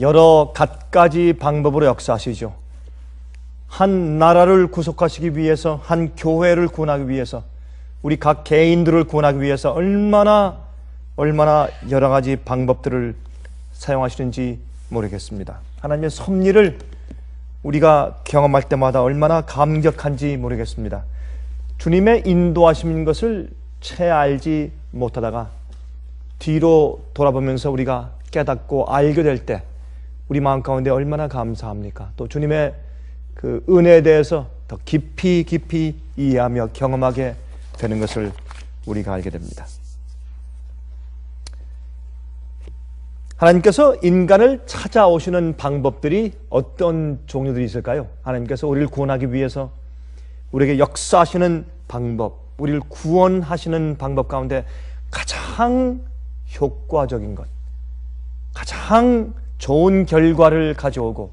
여러 갖가지 방법으로 역사하시죠. 한 나라를 구속하시기 위해서, 한 교회를 구원하기 위해서, 우리 각 개인들을 구원하기 위해서 얼마나 여러 가지 방법들을 사용하시는지 모르겠습니다. 하나님의 섭리를 우리가 경험할 때마다 얼마나 감격한지 모르겠습니다. 주님의 인도하시는 것을 채 알지 못하다가 뒤로 돌아보면서 우리가 깨닫고 알게 될 때 우리 마음 가운데 얼마나 감사합니까? 또 주님의 그 은혜에 대해서 더 깊이 이해하며 경험하게 되는 것을 우리가 알게 됩니다. 하나님께서 인간을 찾아오시는 방법들이 어떤 종류들이 있을까요? 하나님께서 우리를 구원하기 위해서 우리에게 역사하시는 방법, 우리를 구원하시는 방법 가운데 가장 효과적인 것, 가장 좋은 결과를 가져오고,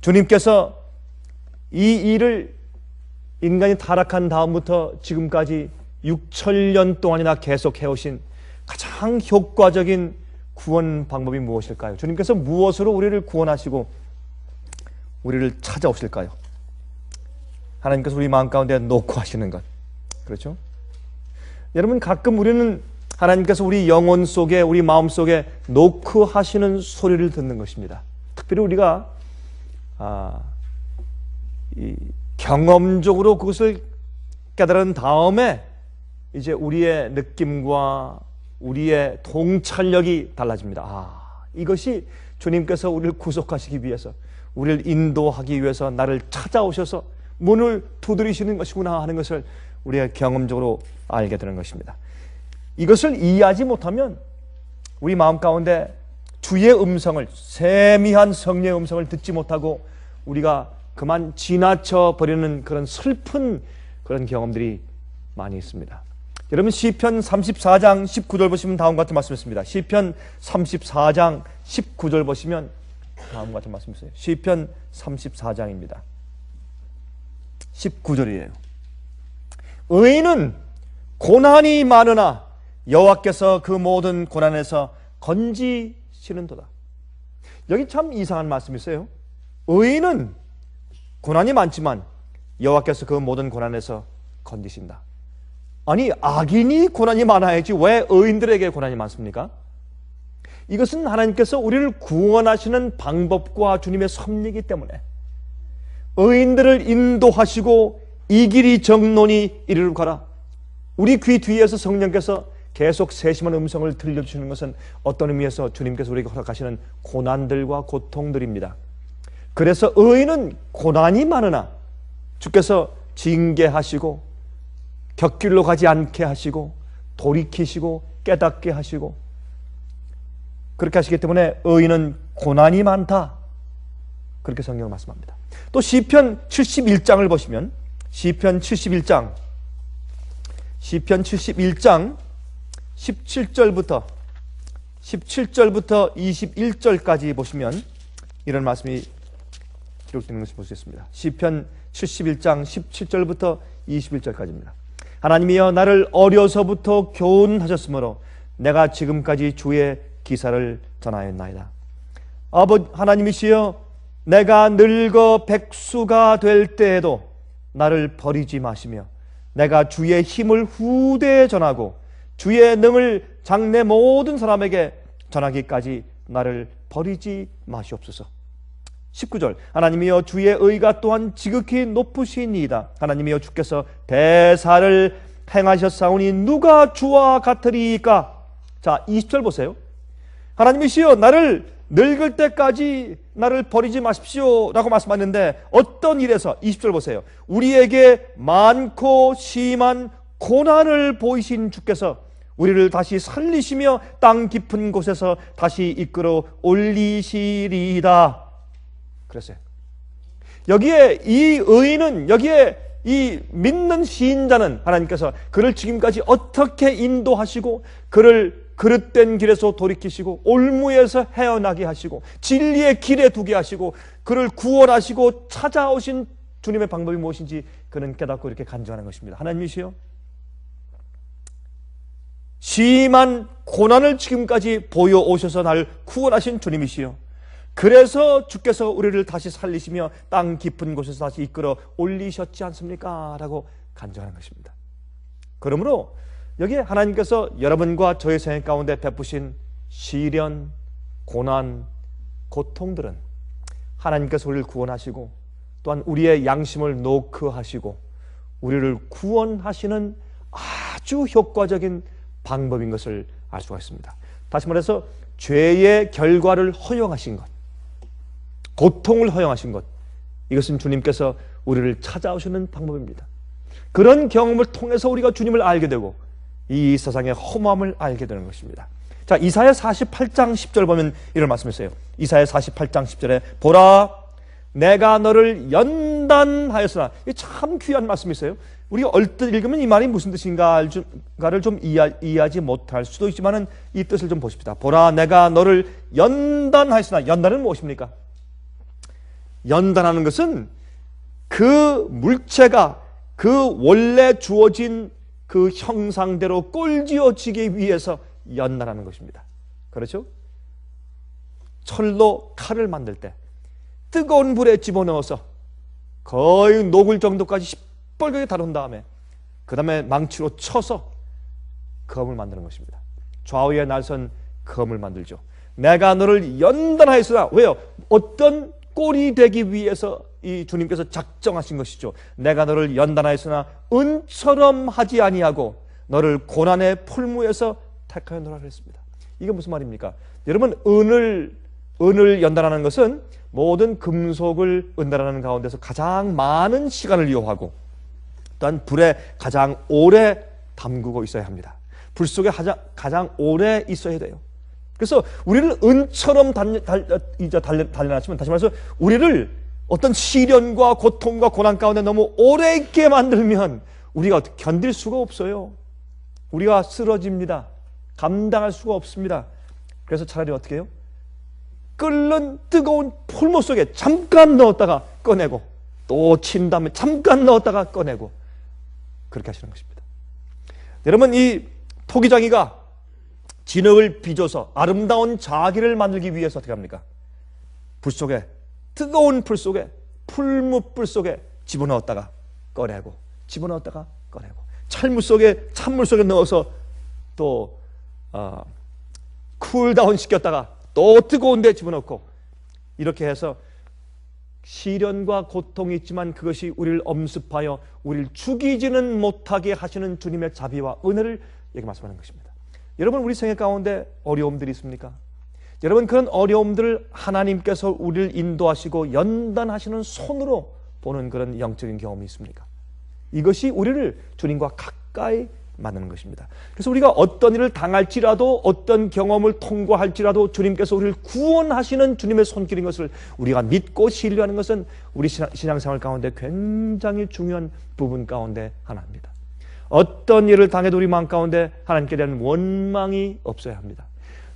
주님께서 이 일을 인간이 타락한 다음부터 지금까지 6천년 동안이나 계속 해오신 가장 효과적인 구원 방법이 무엇일까요? 주님께서 무엇으로 우리를 구원하시고 우리를 찾아오실까요? 하나님께서 우리 마음 가운데 놓고 하시는 것, 그렇죠? 여러분, 가끔 우리는 하나님께서 우리 영혼 속에, 우리 마음 속에 놓고 하시는 소리를 듣는 것입니다. 특별히 우리가 경험적으로 그것을 깨달은 다음에 이제 우리의 느낌과 우리의 통찰력이 달라집니다. 이것이 주님께서 우리를 구속하시기 위해서, 우리를 인도하기 위해서 나를 찾아오셔서 문을 두드리시는 것이구나 하는 것을 우리가 경험적으로 알게 되는 것입니다. 이것을 이해하지 못하면 우리 마음 가운데 주의 음성을, 세미한 성령의 음성을 듣지 못하고 우리가 그만 지나쳐 버리는 그런 슬픈 그런 경험들이 많이 있습니다. 여러분, 시편 34장 19절 보시면 다음과 같은 말씀이 있습니다. 시편 34장 19절 보시면 다음과 같은 말씀이 있어요. 시편 34장입니다. 19절이에요. 의인은 고난이 많으나 여호와께서 그 모든 고난에서 건지시는도다. 여기 참 이상한 말씀이 있어요. 의인은 고난이 많지만 여호와께서 그 모든 고난에서 건지신다. 아니, 악인이 고난이 많아야지 왜 의인들에게 고난이 많습니까? 이것은 하나님께서 우리를 구원하시는 방법과 주님의 섭리이기 때문에 의인들을 인도하시고 이 길이 정론이 이리로 가라. 우리 귀 뒤에서 성령께서 계속 세심한 음성을 들려주시는 것은 어떤 의미에서 주님께서 우리에게 허락하시는 고난들과 고통들입니다. 그래서 의인은 고난이 많으나 주께서 징계하시고 곁길로 가지 않게 하시고 돌이키시고 깨닫게 하시고 그렇게 하시기 때문에 의인은 고난이 많다, 그렇게 성경은 말씀합니다. 또 시편 71장을 보시면 시편 71장 17절부터 21절까지 보시면 이런 말씀이 기록되는 것을 볼 수 있습니다. 시편 71장 17절부터 21절까지입니다. 하나님이여, 나를 어려서부터 교훈하셨으므로 내가 지금까지 주의 기사를 전하였나이다. 하나님이시여, 내가 늙어 백수가 될 때에도 나를 버리지 마시며 내가 주의 힘을 후대에 전하고 주의 능을 장래 모든 사람에게 전하기까지 나를 버리지 마시옵소서. 19절, 하나님이여, 주의 의가 또한 지극히 높으시니이다. 하나님이여, 주께서 대사를 행하셨사오니 누가 주와 같으리이까? 자, 20절 보세요. 하나님이시여, 나를 늙을 때까지 나를 버리지 마십시오 라고 말씀하셨는데 어떤 일에서? 20절 보세요. 우리에게 많고 심한 고난을 보이신 주께서 우리를 다시 살리시며 땅 깊은 곳에서 다시 이끌어 올리시리이다. 그랬어요. 여기에 이 의인은, 여기에 이 믿는 시인자는 하나님께서 그를 지금까지 어떻게 인도하시고 그를 그릇된 길에서 돌이키시고 올무에서 헤어나게 하시고 진리의 길에 두게 하시고 그를 구원하시고 찾아오신 주님의 방법이 무엇인지 그는 깨닫고 이렇게 간증하는 것입니다. 하나님이시여, 심한 고난을 지금까지 보여오셔서 나를 구원하신 주님이시여, 그래서 주께서 우리를 다시 살리시며 땅 깊은 곳에서 다시 이끌어 올리셨지 않습니까? 라고 간증하는 것입니다. 그러므로 여기에 하나님께서 여러분과 저의 생애 가운데 베푸신 시련, 고난, 고통들은 하나님께서 우리를 구원하시고 또한 우리의 양심을 노크하시고 우리를 구원하시는 아주 효과적인 방법인 것을 알 수가 있습니다. 다시 말해서 죄의 결과를 허용하신 것, 고통을 허용하신 것, 이것은 주님께서 우리를 찾아오시는 방법입니다. 그런 경험을 통해서 우리가 주님을 알게 되고 이 세상의 허무함을 알게 되는 것입니다. 자, 이사야 48장 10절 보면 이런 말씀이 있어요. 이사야 48장 10절에 보라 내가 너를 연단하였으나, 이게 참 귀한 말씀이 있어요. 우리가 얼뜻 읽으면 이 말이 무슨 뜻인가를 좀 이해하지 못할 수도 있지만 이 뜻을 좀 보십시다. 보라 내가 너를 연단하였으나, 연단은 무엇입니까? 연단하는 것은 그 물체가 그 원래 주어진 그 형상대로 꼴지어지기 위해서 연단하는 것입니다. 그렇죠? 철로 칼을 만들 때 뜨거운 불에 집어넣어서 거의 녹을 정도까지 시뻘겋게 다룬 다음에 그 다음에 망치로 쳐서 검을 만드는 것입니다. 좌우에 날선 검을 만들죠. 내가 너를 연단하였으나, 왜요? 어떤 꼴이 되기 위해서 이 주님께서 작정하신 것이죠. 내가 너를 연단하였으나 은처럼 하지 아니하고 너를 고난의 풀무에서 택하였노라 그랬습니다. 이게 무슨 말입니까? 여러분, 은을 연단하는 것은 모든 금속을 연단하는 가운데서 가장 많은 시간을 요하고 또한 불에 가장 오래 담그고 있어야 합니다. 불 속에 가장 오래 있어야 돼요. 그래서 우리를 은처럼 단련하시면, 다시 말해서 우리를 어떤 시련과 고통과 고난 가운데 너무 오래 있게 만들면 우리가 견딜 수가 없어요. 우리가 쓰러집니다. 감당할 수가 없습니다. 그래서 차라리 어떻게 해요? 끓는 뜨거운 풀무 속에 잠깐 넣었다가 꺼내고 또 친 다음에 잠깐 넣었다가 꺼내고 그렇게 하시는 것입니다. 여러분, 이 토기장이가 진흙을 빚어서 아름다운 자기를 만들기 위해서 어떻게 합니까? 불 속에, 뜨거운 불 속에, 풀무불 속에 집어넣었다가 꺼내고 집어넣었다가 꺼내고 찬물 속에 넣어서 또 쿨다운 시켰다가 또 뜨거운 데 집어넣고, 이렇게 해서 시련과 고통이 있지만 그것이 우리를 엄습하여 우리를 죽이지는 못하게 하시는 주님의 자비와 은혜를 여기 말씀하는 것입니다. 여러분, 우리 생애 가운데 어려움들이 있습니까? 여러분, 그런 어려움들을 하나님께서 우리를 인도하시고 연단하시는 손으로 보는 그런 영적인 경험이 있습니까? 이것이 우리를 주님과 가까이 만드는 것입니다. 그래서 우리가 어떤 일을 당할지라도, 어떤 경험을 통과할지라도 주님께서 우리를 구원하시는 주님의 손길인 것을 우리가 믿고 신뢰하는 것은 우리 신앙생활 가운데 굉장히 중요한 부분 가운데 하나입니다. 어떤 일을 당해도 우리 마음 가운데 하나님께 대한 원망이 없어야 합니다.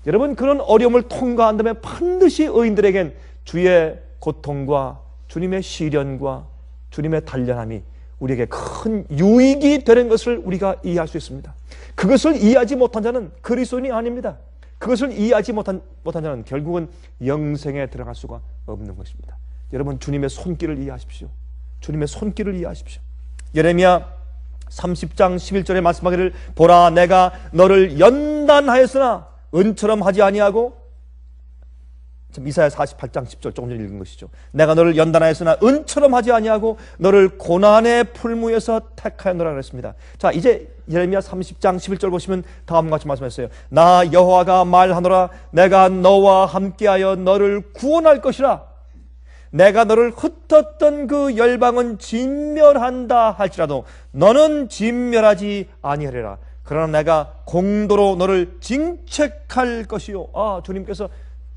여러분, 그런 어려움을 통과한다면 반드시 의인들에겐 주의 고통과 주님의 시련과 주님의 단련함이 우리에게 큰 유익이 되는 것을 우리가 이해할 수 있습니다. 그것을 이해하지 못한 자는 그리스도인이 아닙니다. 그것을 이해하지 못한 자는 결국은 영생에 들어갈 수가 없는 것입니다. 여러분, 주님의 손길을 이해하십시오. 주님의 손길을 이해하십시오. 예레미야 30장 11절에 말씀하기를 보라 내가 너를 연단하였으나 은처럼 하지 아니하고, 이사야 48장 10절 조금 전에 읽은 것이죠. 내가 너를 연단하였으나 은처럼 하지 아니하고 너를 고난의 풀무에서 택하였노라 그랬습니다. 자, 이제 예레미야 30장 11절 보시면 다음과 같이 말씀했어요. 나 여호와가 말하노라 내가 너와 함께하여 너를 구원할 것이라. 내가 너를 흩었던 그 열방은 진멸한다 할지라도 너는 진멸하지 아니하리라. 그러나 내가 공도로 너를 징책할 것이요. 주님께서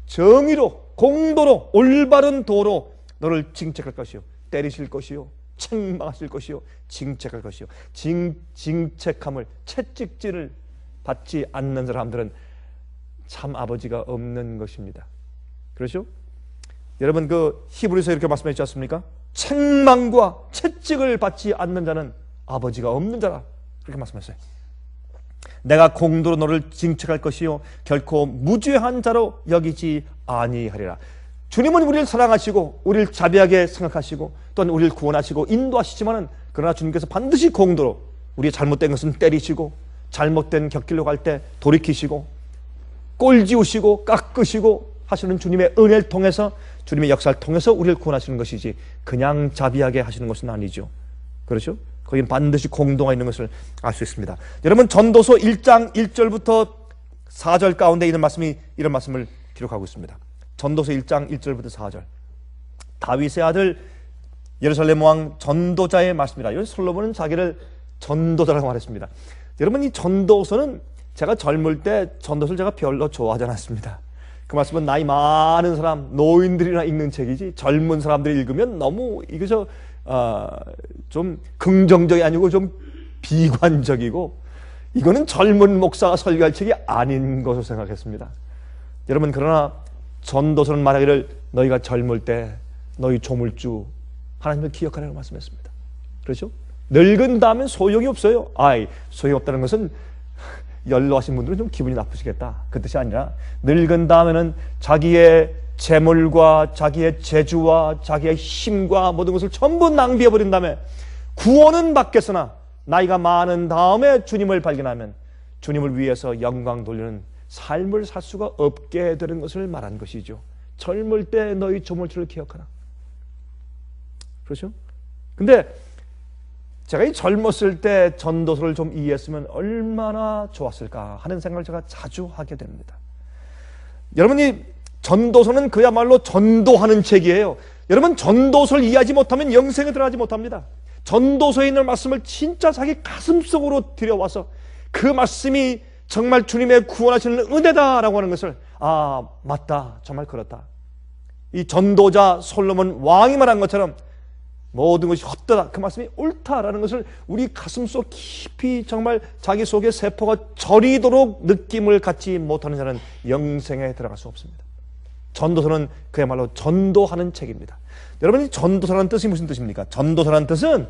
정의로, 공도로, 올바른 도로 너를 징책할 것이요. 때리실 것이요. 책망하실 것이요. 징책할 것이요. 징책함을, 채찍질을 받지 않는 사람들은 참 아버지가 없는 것입니다. 그렇죠? 여러분, 그 히브리서 이렇게 말씀하셨지 않습니까? 책망과 채찍을 받지 않는 자는 아버지가 없는 자라. 그렇게 말씀하셨어요. 내가 공도로 너를 징책할 것이요 결코 무죄한 자로 여기지 아니하리라. 주님은 우리를 사랑하시고 우리를 자비하게 생각하시고 또한 우리를 구원하시고 인도하시지만은 그러나 주님께서 반드시 공도로 우리의 잘못된 것은 때리시고 잘못된 곁길로 갈 때 돌이키시고 꼴지우시고 깎으시고 하시는 주님의 은혜를 통해서 주님의 역사를 통해서 우리를 구원하시는 것이지 그냥 자비하게 하시는 것은 아니죠. 그렇죠? 거긴 반드시 공동화 있는 것을 알 수 있습니다. 여러분 전도서 1장 1절부터 4절 가운데 이런 말씀을 기록하고 있습니다. 전도서 1장 1절부터 4절. 다윗의 아들 예루살렘 왕 전도자의 말씀이라. 여기 솔로몬은 자기를 전도자라고 말했습니다. 여러분 이 전도서는 제가 젊을 때 전도서를 제가 별로 좋아하지 않았습니다. 그 말씀은 나이 많은 사람, 노인들이나 읽는 책이지 젊은 사람들이 읽으면 너무 이거 좀 긍정적이 아니고 좀 비관적이고 이거는 젊은 목사가 설교할 책이 아닌 것으로 생각했습니다. 여러분 그러나 전도서는 말하기를 너희가 젊을 때 너희 조물주 하나님을 기억하라고 말씀했습니다. 그렇죠? 늙은 다음엔 소용이 없어요. 소용이 없다는 것은 연로하신 분들은 좀 기분이 나쁘시겠다 그 뜻이 아니라 늙은 다음에는 자기의 재물과 자기의 재주와 자기의 힘과 모든 것을 전부 낭비해버린 다음에 구원은 받겠으나 나이가 많은 다음에 주님을 발견하면 주님을 위해서 영광 돌리는 삶을 살 수가 없게 되는 것을 말한 것이죠. 젊을 때 너희 조물주를 기억하라. 그렇죠? 근데 제가 이 젊었을 때 전도서를 좀 이해했으면 얼마나 좋았을까 하는 생각을 제가 자주 하게 됩니다. 여러분이 전도서는 그야말로 전도하는 책이에요. 여러분 전도서를 이해하지 못하면 영생에 들어가지 못합니다. 전도서에 있는 말씀을 진짜 자기 가슴속으로 들여와서 그 말씀이 정말 주님의 구원하시는 은혜다라고 하는 것을 맞다 정말 그렇다. 이 전도자 솔로몬 왕이 말한 것처럼 모든 것이 헛되다 그 말씀이 옳다라는 것을 우리 가슴속 깊이 정말 자기 속에 세포가 저리도록 느낌을 갖지 못하는 자는 영생에 들어갈 수 없습니다. 전도서는 그야말로 전도하는 책입니다. 여러분 이 전도서라는 뜻이 무슨 뜻입니까? 전도서라는 뜻은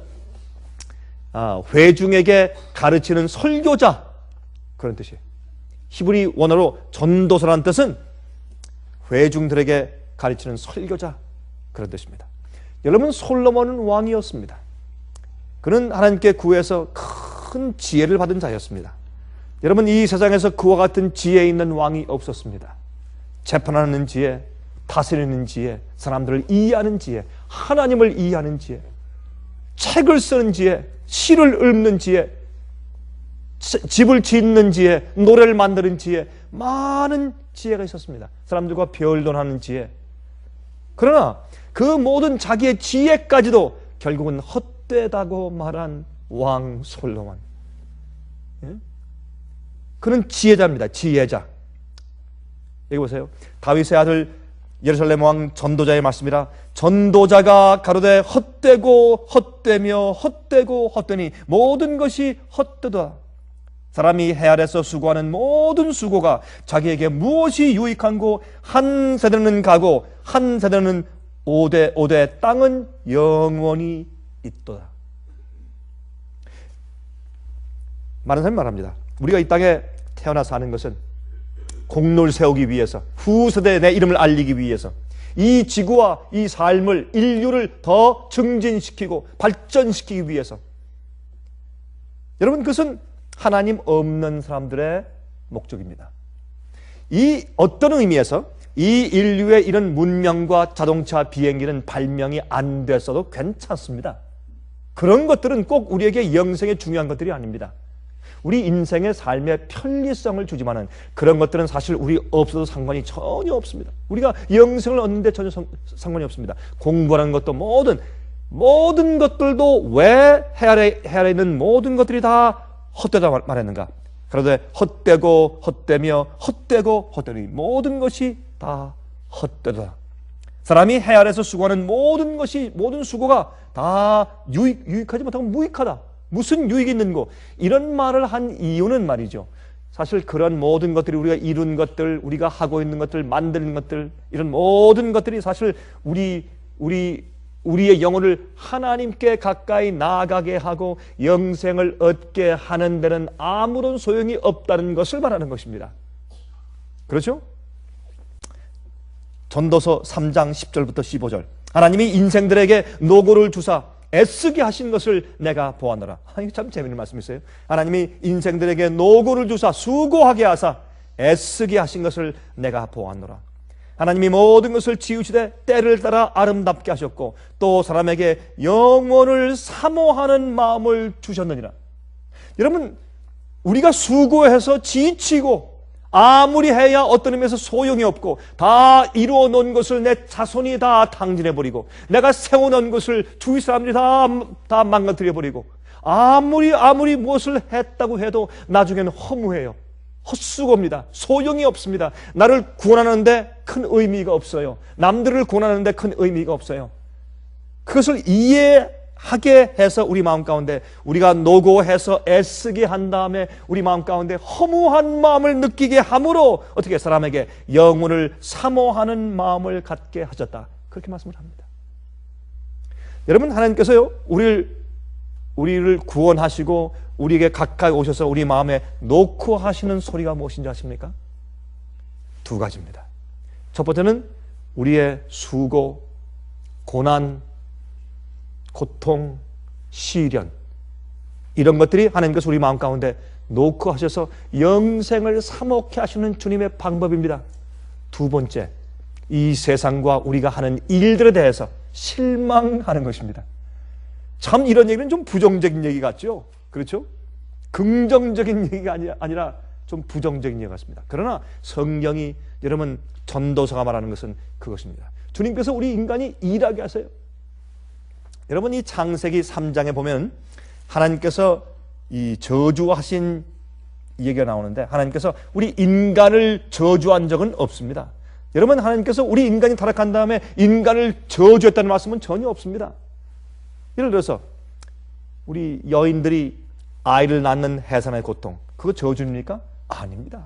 회중에게 가르치는 설교자 그런 뜻이에요. 히브리 원어로 전도서라는 뜻은 회중들에게 가르치는 설교자 그런 뜻입니다. 여러분 솔로몬은 왕이었습니다. 그는 하나님께 구해서 큰 지혜를 받은 자였습니다. 여러분 이 세상에서 그와 같은 지혜 있는 왕이 없었습니다. 재판하는 지혜, 다스리는 지혜, 사람들을 이해하는 지혜, 하나님을 이해하는 지혜, 책을 쓰는 지혜, 시를 읊는 지혜, 집을 짓는 지혜, 노래를 만드는 지혜, 많은 지혜가 있었습니다. 사람들과 변론하는 지혜. 그러나 그 모든 자기의 지혜까지도 결국은 헛되다고 말한 왕 솔로몬. 그는 지혜자입니다. 지혜자. 여기 보세요. 다윗의 아들 예루살렘 왕 전도자의 말씀이라. 전도자가 가로되 헛되고 헛되며 헛되고 헛되니 모든 것이 헛되다. 사람이 해 아래서 수고하는 모든 수고가 자기에게 무엇이 유익한고 한 세대는 가고 한 세대는 오되 땅은 영원히 있도다. 많은 사람이 말합니다. 우리가 이 땅에 태어나 사는 것은 공로를 세우기 위해서 후세대에 내 이름을 알리기 위해서 이 지구와 이 삶을 인류를 더 증진시키고 발전시키기 위해서 여러분 그것은 하나님 없는 사람들의 목적입니다. 이 어떤 의미에서 이 인류의 이런 문명과 자동차 비행기는 발명이 안 됐어도 괜찮습니다. 그런 것들은 꼭 우리에게 영생에 중요한 것들이 아닙니다. 우리 인생의 삶의 편리성을 주지만은 그런 것들은 사실 우리 없어도 상관이 전혀 없습니다. 우리가 영생을 얻는데 전혀 상관이 없습니다. 공부하는 것도 모든 것들도 왜 해 아래 있는 모든 것들이 다 헛되다 말했는가? 그런데 헛되고 헛되며 헛되고 헛되니 모든 것이 다 헛되다. 사람이 해 아래서 수고하는 모든 수고가 다 유익하지 못하고 무익하다. 무슨 유익이 있는고? 이런 말을 한 이유는 말이죠. 사실 그런 모든 것들이 우리가 이룬 것들, 우리가 하고 있는 것들, 만드는 것들, 이런 모든 것들이 사실 우리의 영혼을 하나님께 가까이 나아가게 하고 영생을 얻게 하는 데는 아무런 소용이 없다는 것을 말하는 것입니다. 그렇죠? 전도서 3장 10절부터 15절. 하나님이 인생들에게 노고를 주사 애쓰게 하신 것을 내가 보았노라. 이거 참 재미있는 말씀이세요. 하나님이 인생들에게 노고를 주사 수고하게 하사 애쓰게 하신 것을 내가 보았노라. 하나님이 모든 것을 지으시되 때를 따라 아름답게 하셨고 또 사람에게 영원을 사모하는 마음을 주셨느니라. 여러분, 우리가 수고해서 지치고 아무리 해야 어떤 의미에서 소용이 없고 다 이루어 놓은 것을 내 자손이 다 탕진해버리고 내가 세워놓은 것을 주위 사람들이 다 망가뜨려버리고 아무리 무엇을 했다고 해도 나중에는 허무해요. 헛수고입니다. 소용이 없습니다. 나를 구원하는데 큰 의미가 없어요. 남들을 구원하는데 큰 의미가 없어요. 그것을 이해하게 해서 우리 마음 가운데 우리가 노고해서 애쓰게 한 다음에 우리 마음 가운데 허무한 마음을 느끼게 함으로 어떻게 사람에게 영혼을 사모하는 마음을 갖게 하셨다. 그렇게 말씀을 합니다. 여러분, 하나님께서요 우리를 구원하시고 우리에게 가까이 오셔서 우리 마음에 놓고 하시는 소리가 무엇인지 아십니까? 두 가지입니다. 첫 번째는 우리의 수고, 고난, 고통, 시련, 이런 것들이 하나님께서 우리 마음 가운데 놓고 하셔서 영생을 사모케 하시는 주님의 방법입니다. 두 번째, 이 세상과 우리가 하는 일들에 대해서 실망하는 것입니다. 참 이런 얘기는 좀 부정적인 얘기 같죠? 그렇죠? 긍정적인 얘기가 아니라 좀 부정적인 얘기 같습니다. 그러나 성경이 여러분 전도서가 말하는 것은 그것입니다. 주님께서 우리 인간이 일하게 하세요. 여러분, 이 창세기 3장에 보면 하나님께서 이 저주하신 얘기가 나오는데 하나님께서 우리 인간을 저주한 적은 없습니다. 여러분, 하나님께서 우리 인간이 타락한 다음에 인간을 저주했다는 말씀은 전혀 없습니다. 예를 들어서 우리 여인들이 아이를 낳는 해산의 고통, 그거 저주입니까? 아닙니다.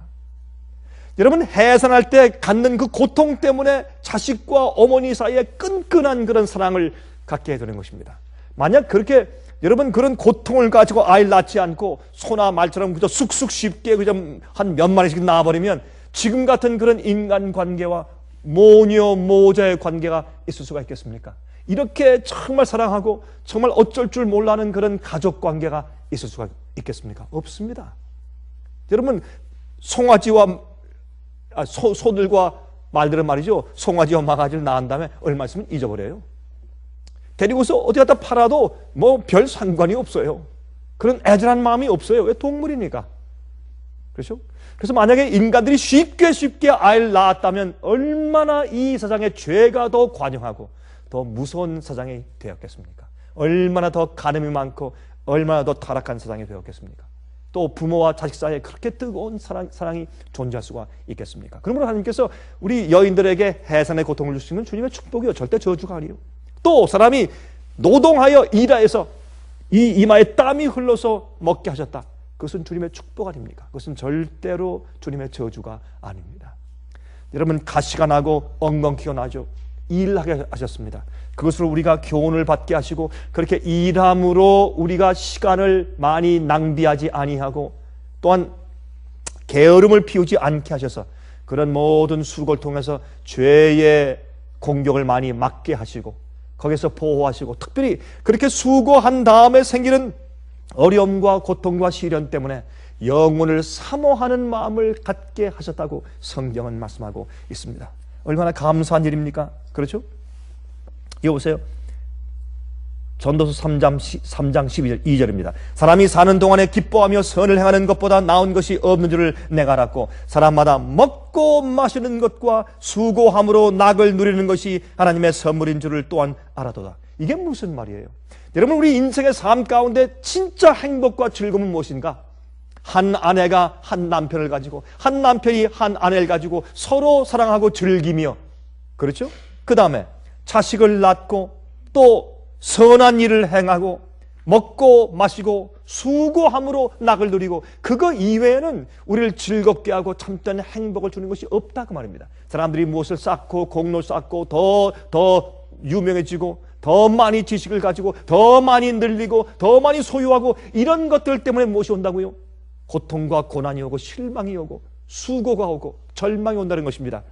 여러분, 해산할 때 갖는 그 고통 때문에 자식과 어머니 사이에 끈끈한 그런 사랑을 갖게 해주는 것입니다. 만약 그렇게 여러분 그런 고통을 가지고 아이를 낳지 않고 소나 말처럼 그저 쑥쑥 쉽게 그저 한 몇 마리씩 낳아버리면 지금 같은 그런 인간관계와 모녀 모자의 관계가 있을 수가 있겠습니까? 이렇게 정말 사랑하고 정말 어쩔 줄 몰라하는 그런 가족관계가 있을 수가 있겠습니까? 없습니다. 여러분, 송아지와 소들과 말들은 말이죠, 송아지와 마가지를 낳은 다음에 얼마 있으면 잊어버려요. 데리고서 어디 갖다 팔아도 뭐 별 상관이 없어요. 그런 애절한 마음이 없어요. 왜? 동물이니까. 그렇죠? 그래서 만약에 인간들이 쉽게 아이를 낳았다면 얼마나 이 세상에 죄가 더 관영하고 더 무서운 세상이 되었겠습니까? 얼마나 더 간음이 많고 얼마나 더 타락한 세상이 되었겠습니까? 또 부모와 자식 사이에 그렇게 뜨거운 사랑이 존재할 수가 있겠습니까? 그러므로 하나님께서 우리 여인들에게 해산의 고통을 주시는 주님의 축복이요, 절대 저주가 아니에요. 또 사람이 노동하여 일하여서 이 이마에 땀이 흘러서 먹게 하셨다. 그것은 주님의 축복 아닙니까? 그것은 절대로 주님의 저주가 아닙니다. 여러분, 가시가 나고 엉겅퀴가 나죠. 일하게 하셨습니다. 그것으로 우리가 교훈을 받게 하시고 그렇게 일함으로 우리가 시간을 많이 낭비하지 아니하고 또한 게으름을 피우지 않게 하셔서 그런 모든 수고를 통해서 죄의 공격을 많이 막게 하시고 거기서 보호하시고 특별히 그렇게 수고한 다음에 생기는 어려움과 고통과 시련 때문에 영혼을 사모하는 마음을 갖게 하셨다고 성경은 말씀하고 있습니다. 얼마나 감사한 일입니까? 그렇죠? 이거 보세요. 전도서 3장 12절입니다. 사람이 사는 동안에 기뻐하며 선을 행하는 것보다 나은 것이 없는 줄을 내가 알았고 사람마다 먹고 마시는 것과 수고함으로 낙을 누리는 것이 하나님의 선물인 줄을 또한 알아도다. 이게 무슨 말이에요? 여러분, 우리 인생의 삶 가운데 진짜 행복과 즐거움은 무엇인가? 한 아내가 한 남편을 가지고 한 남편이 한 아내를 가지고 서로 사랑하고 즐기며, 그렇죠? 그 다음에 자식을 낳고 또 선한 일을 행하고 먹고 마시고 수고함으로 낙을 누리고 그거 이외에는 우리를 즐겁게 하고 참된 행복을 주는 것이 없다 그 말입니다. 사람들이 무엇을 쌓고 공로를 쌓고 더 유명해지고 더 많이 지식을 가지고 더 많이 늘리고 더 많이 소유하고 이런 것들 때문에 무엇이 온다고요? 고통과 고난이 오고 실망이 오고 수고가 오고 절망이 온다는 것입니다.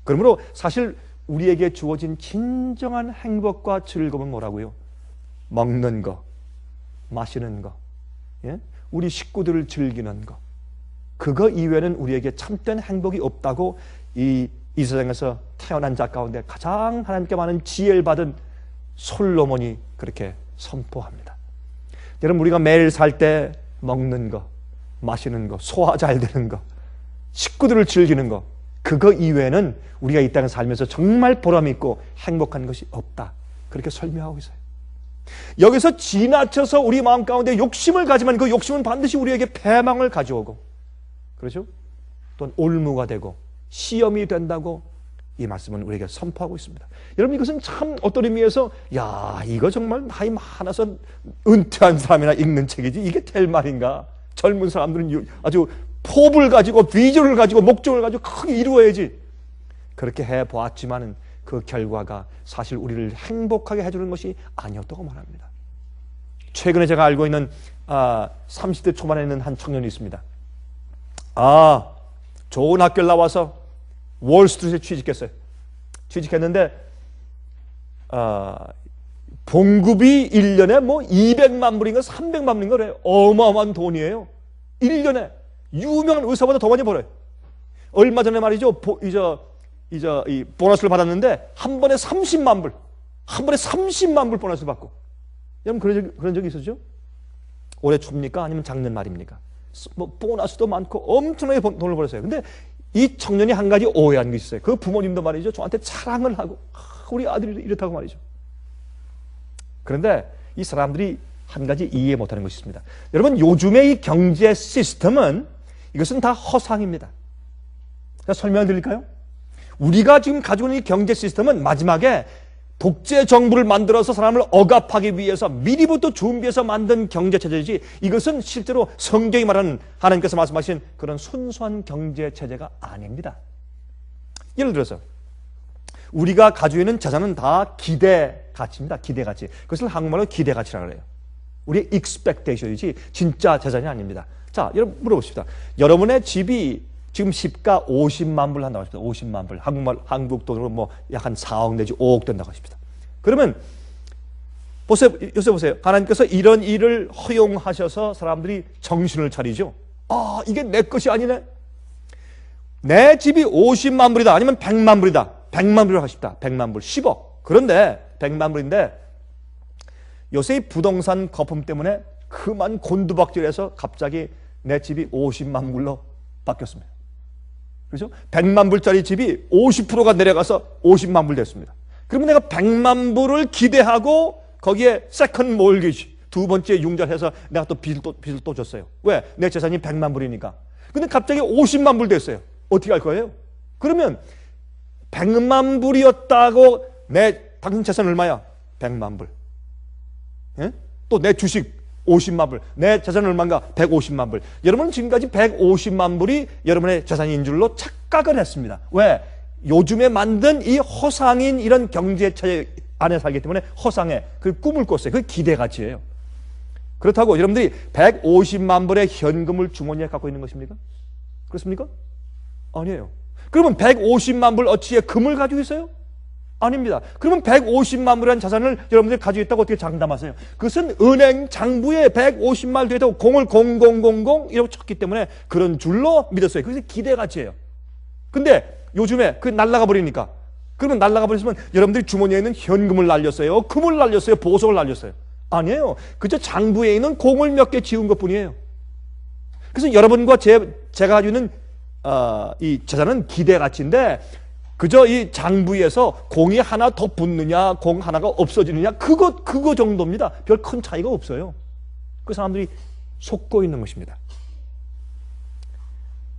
그러므로 사실 우리에게 주어진 진정한 행복과 즐거움은 뭐라고요? 먹는 거, 마시는 거, 예? 우리 식구들을 즐기는 거. 그거 이외에는 우리에게 참된 행복이 없다고 이 세상에서 태어난 자 가운데 가장 하나님께 많은 지혜를 받은 솔로몬이 그렇게 선포합니다. 여러분, 우리가 매일 살 때 먹는 거, 마시는 거, 소화 잘 되는 거, 식구들을 즐기는 거, 그거 이외에는 우리가 이 땅에 살면서 정말 보람 있고 행복한 것이 없다. 그렇게 설명하고 있어요. 여기서 지나쳐서 우리 마음 가운데 욕심을 가지만 그 욕심은 반드시 우리에게 패망을 가져오고, 그렇죠? 또는 올무가 되고 시험이 된다고 이 말씀은 우리에게 선포하고 있습니다. 여러분, 이것은 참 어떤 의미에서 이거 정말 나이 많아서 은퇴한 사람이나 읽는 책이지 이게 될 말인가? 젊은 사람들은 아주 포부를 가지고 비전을 가지고 목적을 가지고 크게 이루어야지. 그렇게 해보았지만은 그 결과가 사실 우리를 행복하게 해주는 것이 아니었다고 말합니다. 최근에 제가 알고 있는 30대 초반에 있는 한 청년이 있습니다. 좋은 학교를 나와서 월스트리트에 취직했어요. 취직했는데 봉급이 1년에 뭐 200만 불인가 300만 불인가 그래요. 어마어마한 돈이에요. 1년에 유명한 의사보다 더 많이 벌어요. 얼마 전에 말이죠, 이 보너스를 받았는데 한 번에 30만 불, 한 번에 30만 불 보너스를 받고. 여러분 그런 적이 있었죠? 올해 초입니까? 아니면 작년 말입니까? 뭐 보너스도 많고 엄청나게 돈을 벌었어요. 근데 이 청년이 한 가지 오해한 게 있어요. 그 부모님도 말이죠, 저한테 자랑을 하고 우리 아들이 이렇다고 말이죠. 그런데 이 사람들이 한 가지 이해 못하는 것이 있습니다. 여러분, 요즘의 이 경제 시스템은 이것은 다 허상입니다. 제가 설명드릴까요? 우리가 지금 가지고 있는 이 경제 시스템은 마지막에 독재 정부를 만들어서 사람을 억압하기 위해서 미리부터 준비해서 만든 경제체제이지, 이것은 실제로 성경이 말하는 하나님께서 말씀하신 그런 순수한 경제체제가 아닙니다. 예를 들어서 우리가 가지고 있는 자산은 다 기대가치입니다. 기대가치. 그것을 한국말로 기대가치라고 해요. 우리의 expectation이지 진짜 자산이 아닙니다. 자, 여러분 물어보십시다. 여러분의 집이 지금 시가 50만 불 한다고 하십시다. 50만 불. 한국 돈으로 뭐 약 한 4억 내지 5억 된다고 하십시다. 그러면 보세요. 요새 보세요. 하나님께서 이런 일을 허용하셔서 사람들이 정신을 차리죠. 이게 내 것이 아니네. 내 집이 50만 불이다. 아니면 100만 불이다. 100만 불을 하십시다. 100만 불. 10억. 그런데 100만 불인데 요새 부동산 거품 때문에 그만 곤두박질해서 갑자기 내 집이 50만 불로 바뀌었습니다. 그렇죠? 100만 불짜리 집이 50%가 내려가서 50만 불 됐습니다. 그러면 내가 100만 불을 기대하고 거기에 세컨 몰기지, 두 번째 융자해서 내가 또 빚을 또 줬어요. 왜? 내 재산이 100만 불이니까. 근데 갑자기 50만 불 됐어요. 어떻게 할 거예요? 그러면 100만 불이었다고 당신 재산 얼마야? 100만 불. 예? 또 내 주식 50만 불, 내 재산은 얼마인가? 150만 불. 여러분은 지금까지 150만 불이 여러분의 재산인 줄로 착각을 했습니다. 왜? 요즘에 만든 이 허상인 이런 경제체제 안에 살기 때문에 허상의 그 꿈을 꿨어요. 그 기대가치예요. 그렇다고 여러분들이 150만 불의 현금을 주머니에 갖고 있는 것입니까? 그렇습니까? 아니에요. 그러면 150만 불 어치의 금을 가지고 있어요? 아닙니다. 그러면 150만 불이라는 자산을 여러분들이 가지고 있다고 어떻게 장담하세요? 그것은 은행 장부에 150만 되다고 공을 0000 이라고 쳤기 때문에 그런 줄로 믿었어요. 그것이 기대가치예요. 근데 요즘에 그 날라가 버리니까, 그러면 날라가 버렸으면 여러분들이 주머니에 있는 현금을 날렸어요? 금을 날렸어요? 보석을 날렸어요? 아니에요. 그저 장부에 있는 공을 몇 개 지운 것뿐이에요. 그래서 여러분과 제가 가지고 있는 이 재산은 기대가치인데, 그저 이 장부에서 공이 하나 더 붙느냐, 공 하나가 없어지느냐, 그거 정도입니다. 별 큰 차이가 없어요. 그 사람들이 속고 있는 것입니다.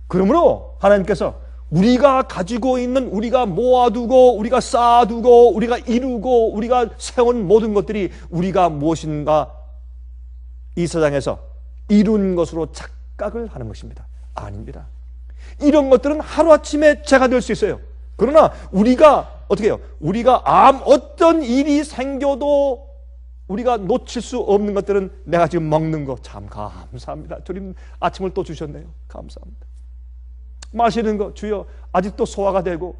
그러므로 하나님께서 우리가 가지고 있는, 우리가 모아두고, 우리가 쌓아두고, 우리가 이루고, 우리가 세운 모든 것들이 우리가 무엇인가 이 세상에서 이룬 것으로 착각을 하는 것입니다. 아닙니다. 이런 것들은 하루아침에 제가 될 수 있어요. 그러나 우리가 어떻게 해요? 우리가 어떤 일이 생겨도 우리가 놓칠 수 없는 것들은, 내가 지금 먹는 거 참 감사합니다. 주님 아침을 또 주셨네요. 감사합니다. 마시는 거, 주여 아직도 소화가 되고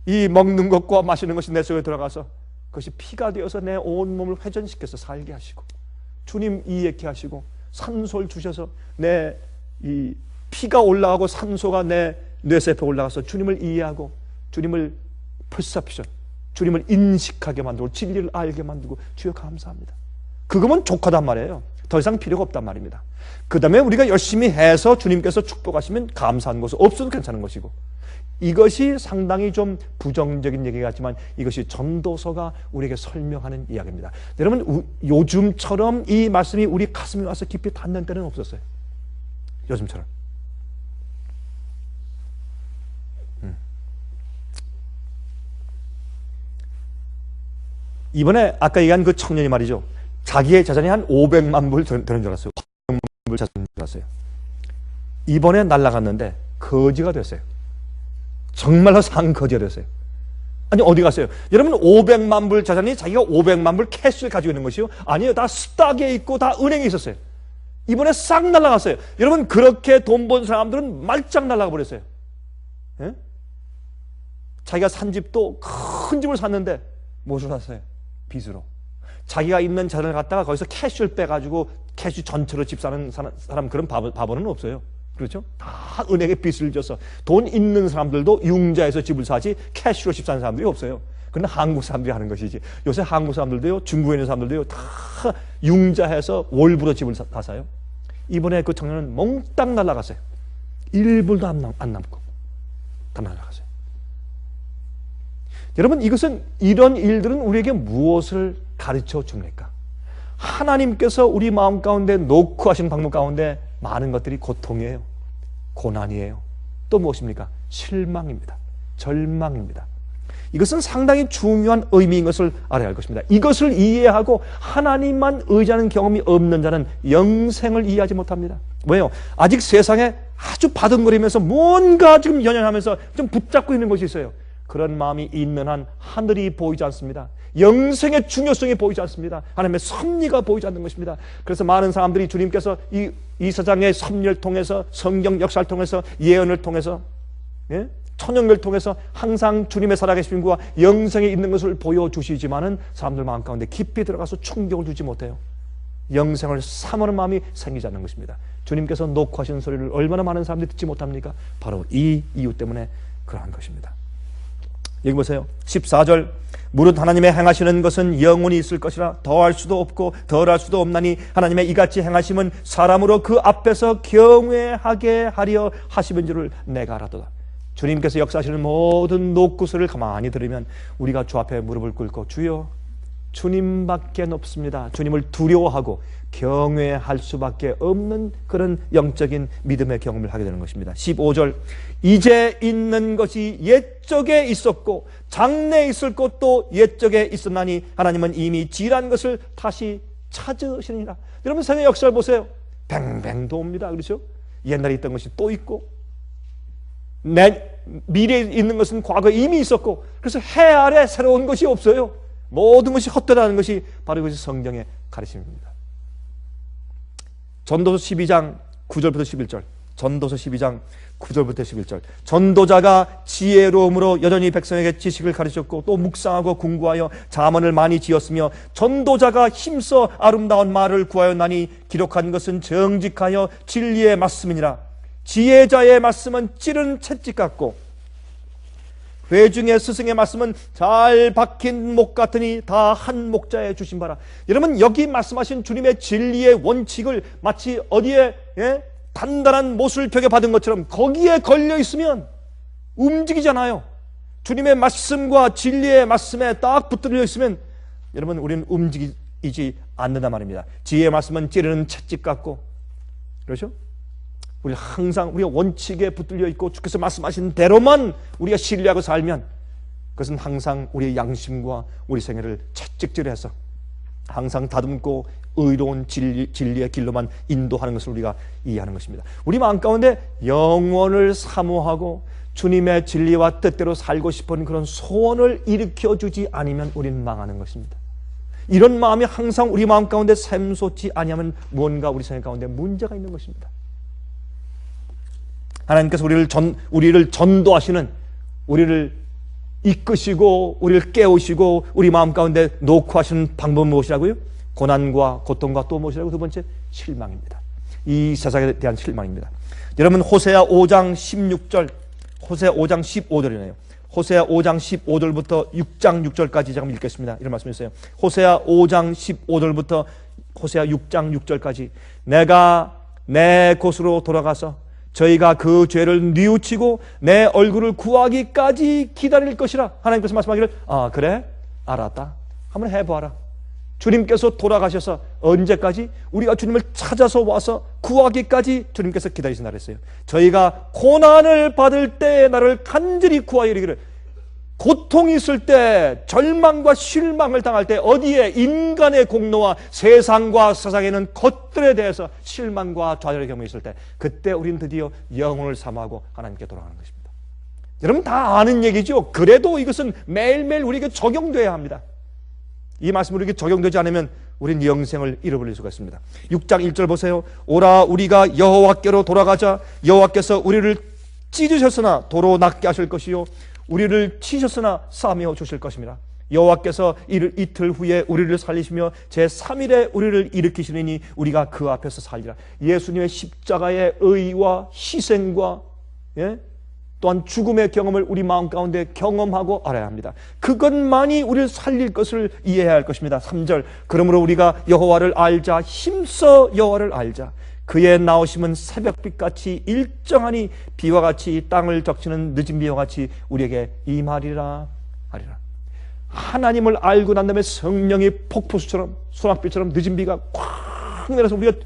이 먹는 것과 마시는 것이 내 속에 들어가서 그것이 피가 되어서 내 온몸을 회전시켜서 살게 하시고, 주님 이해케 하시고 산소를 주셔서 내 이 피가 올라가고 산소가 내 뇌세포에 올라가서 주님을 이해하고 주님을 perception, 주님을 인식하게 만들고 진리를 알게 만들고, 주여 감사합니다. 그거면 족하단 말이에요. 더 이상 필요가 없단 말입니다. 그 다음에 우리가 열심히 해서 주님께서 축복하시면 감사한 것은 없어도 괜찮은 것이고, 이것이 상당히 좀 부정적인 얘기 같지만 이것이 전도서가 우리에게 설명하는 이야기입니다. 여러분, 요즘처럼 이 말씀이 우리 가슴에 와서 깊이 닿는 때는 없었어요. 요즘처럼. 이번에 아까 얘기한 그 청년이 말이죠, 자기의 재산이 한 500만 불 되는 줄 알았어요. 500만 불 재산인 줄 알았어요. 이번에 날아갔는데 거지가 됐어요. 정말로 상거지가 됐어요. 아니, 어디 갔어요? 여러분, 500만 불 재산이 자기가 500만 불 캐시를 가지고 있는 것이요? 아니요, 다 스탁에 있고 다 은행에 있었어요. 이번에 싹 날아갔어요. 여러분, 그렇게 돈 번 사람들은 말짱 날아가 버렸어요. 예? 자기가 산 집도 큰 집을 샀는데 무엇을 샀어요? 빚으로. 자기가 있는 재산을 갖다가 거기서 캐시를 빼가지고 캐시 전체로 집 사는 사람, 그런 바보는 없어요. 그렇죠? 다 은행에 빚을 져서, 돈 있는 사람들도 융자해서 집을 사지 캐시로 집 사는 사람들이 없어요. 그건 한국 사람들이 하는 것이지. 요새 한국 사람들도요, 중국에 있는 사람들도요, 다 융자해서 월부로 집을 다 사요. 이번에 그 청년은 몽땅 날아갔어요. 1불도 안 남고 다 날아갔어요. 여러분, 이런 일들은 우리에게 무엇을 가르쳐 줍니까? 하나님께서 우리 마음 가운데 놓고 하신 방법 가운데 많은 것들이 고통이에요, 고난이에요. 또 무엇입니까? 실망입니다, 절망입니다. 이것은 상당히 중요한 의미인 것을 알아야 할 것입니다. 이것을 이해하고 하나님만 의지하는 경험이 없는 자는 영생을 이해하지 못합니다. 왜요? 아직 세상에 아주 바둥거리면서 뭔가 지금 연연하면서 좀 붙잡고 있는 것이 있어요. 그런 마음이 있는 한 하늘이 보이지 않습니다. 영생의 중요성이 보이지 않습니다. 하나님의 섭리가 보이지 않는 것입니다. 그래서 많은 사람들이 주님께서 이 세상의 섭리를 통해서, 성경 역사를 통해서, 예언을 통해서, 예? 천연을 통해서 항상 주님의 살아계심과 영생에 있는 것을 보여주시지만은 사람들 마음 가운데 깊이 들어가서 충격을 주지 못해요. 영생을 사모하는 마음이 생기지 않는 것입니다. 주님께서 놓고 하시는 소리를 얼마나 많은 사람들이 듣지 못합니까? 바로 이 이유 때문에 그러한 것입니다. 여기 보세요. 14절. 무릇 하나님의 행하시는 것은 영원히 있을 것이라 더할 수도 없고 덜할 수도 없나니 하나님의 이같이 행하심은 사람으로 그 앞에서 경외하게 하려 하심인 줄을 내가 알았도다. 주님께서 역사하시는 모든 노구소를 가만히 들으면 우리가 주 앞에 무릎을 꿇고, 주여, 주님밖에 없습니다, 주님을 두려워하고 경외할 수밖에 없는 그런 영적인 믿음의 경험을 하게 되는 것입니다. 15절. 이제 있는 것이 옛적에 있었고 장래에 있을 것도 옛적에 있었나니 하나님은 이미 지난 것을 다시 찾으시니라. 여러분, 세계 역사를 보세요. 뱅뱅 돕니다. 그렇죠? 옛날에 있던 것이 또 있고 미래에 있는 것은 과거에 이미 있었고, 그래서 해 아래 새로운 것이 없어요. 모든 것이 헛되다는 것이 바로 이것이 성경의 가르침입니다. 전도서 12장 9절부터 11절. 전도서 12장 9절부터 11절. 전도자가 지혜로움으로 여전히 백성에게 지식을 가르쳤고 또 묵상하고 궁구하여 잠언을 많이 지었으며, 전도자가 힘써 아름다운 말을 구하였나니 기록한 것은 정직하여 진리의 말씀이니라. 지혜자의 말씀은 찌른 채찍 같고 회중의 스승의 말씀은 잘 박힌 목 같으니 다 한 목자에 주신 바라. 여러분, 여기 말씀하신 주님의 진리의 원칙을 마치 어디에 단단한 못을 벽에 받은 것처럼 거기에 걸려 있으면 움직이잖아요. 주님의 말씀과 진리의 말씀에 딱 붙들려 있으면 여러분, 우리는 움직이지 않는단 말입니다. 지혜의 말씀은 찌르는 채찍 같고, 그렇죠? 우리 항상 우리가 원칙에 붙들려 있고 주께서 말씀하신 대로만 우리가 신뢰하고 살면 그것은 항상 우리의 양심과 우리 생애를 채찍질해서 항상 다듬고 의로운 진리의 길로만 인도하는 것을 우리가 이해하는 것입니다. 우리 마음 가운데 영원을 사모하고 주님의 진리와 뜻대로 살고 싶은 그런 소원을 일으켜주지 않으면 우리는 망하는 것입니다. 이런 마음이 항상 우리 마음 가운데 샘솟지 아니하면 무언가 우리 생애 가운데 문제가 있는 것입니다. 하나님께서 우리를 전도하시는, 우리를 이끄시고 우리를 깨우시고 우리 마음 가운데 놓고 하시는 방법은 무엇이라고요? 고난과 고통과 또 무엇이라고? 두 번째, 실망입니다. 이 세상에 대한 실망입니다. 여러분, 호세아 5장 16절, 호세아 5장 15절이네요. 호세아 5장 15절부터 6장 6절까지 제가 읽겠습니다. 이런 말씀이 있어요. 호세아 5장 15절부터 호세아 6장 6절까지 내가 내 곳으로 돌아가서 저희가 그 죄를 뉘우치고 내 얼굴을 구하기까지 기다릴 것이라. 하나님께서 말씀하기를 그래? 알았다. 한번 해봐라. 주님께서 돌아가셔서 언제까지? 우리가 주님을 찾아서 와서 구하기까지 주님께서 기다리신다 그랬어요. 저희가 고난을 받을 때 나를 간절히 구하여 이르기를, 고통이 있을 때, 절망과 실망을 당할 때, 어디에 인간의 공로와 세상과 세상에는 것들에 대해서 실망과 좌절의 경험이 있을 때, 그때 우리는 드디어 영혼을 사모하고 하나님께 돌아가는 것입니다. 여러분 다 아는 얘기죠. 그래도 이것은 매일매일 우리에게 적용돼야 합니다. 이 말씀이 우리에게 적용되지 않으면 우리는 영생을 잃어버릴 수가 있습니다. 6장 1절 보세요. 오라 우리가 여호와께로 돌아가자. 여호와께서 우리를 찢으셨으나 도로 낫게 하실 것이요 우리를 치셨으나 싸매어 주실 것입니다. 여호와께서 이틀 후에 우리를 살리시며 제3일에 우리를 일으키시리니 우리가 그 앞에서 살리라. 예수님의 십자가의 의와 희생과 또한 죽음의 경험을 우리 마음 가운데 경험하고 알아야 합니다. 그것만이 우리를 살릴 것을 이해해야 할 것입니다. 3절, 그러므로 우리가 여호와를 알자. 힘써 여호와를 알자. 그의 나오심은 새벽빛같이 일정하니 비와 같이 땅을 적시는 늦은 비와 같이 우리에게 임하리라 하리라. 하나님을 알고 난 다음에 성령이 폭포수처럼 소낙비처럼 늦은 비가 콱 내려서 우리가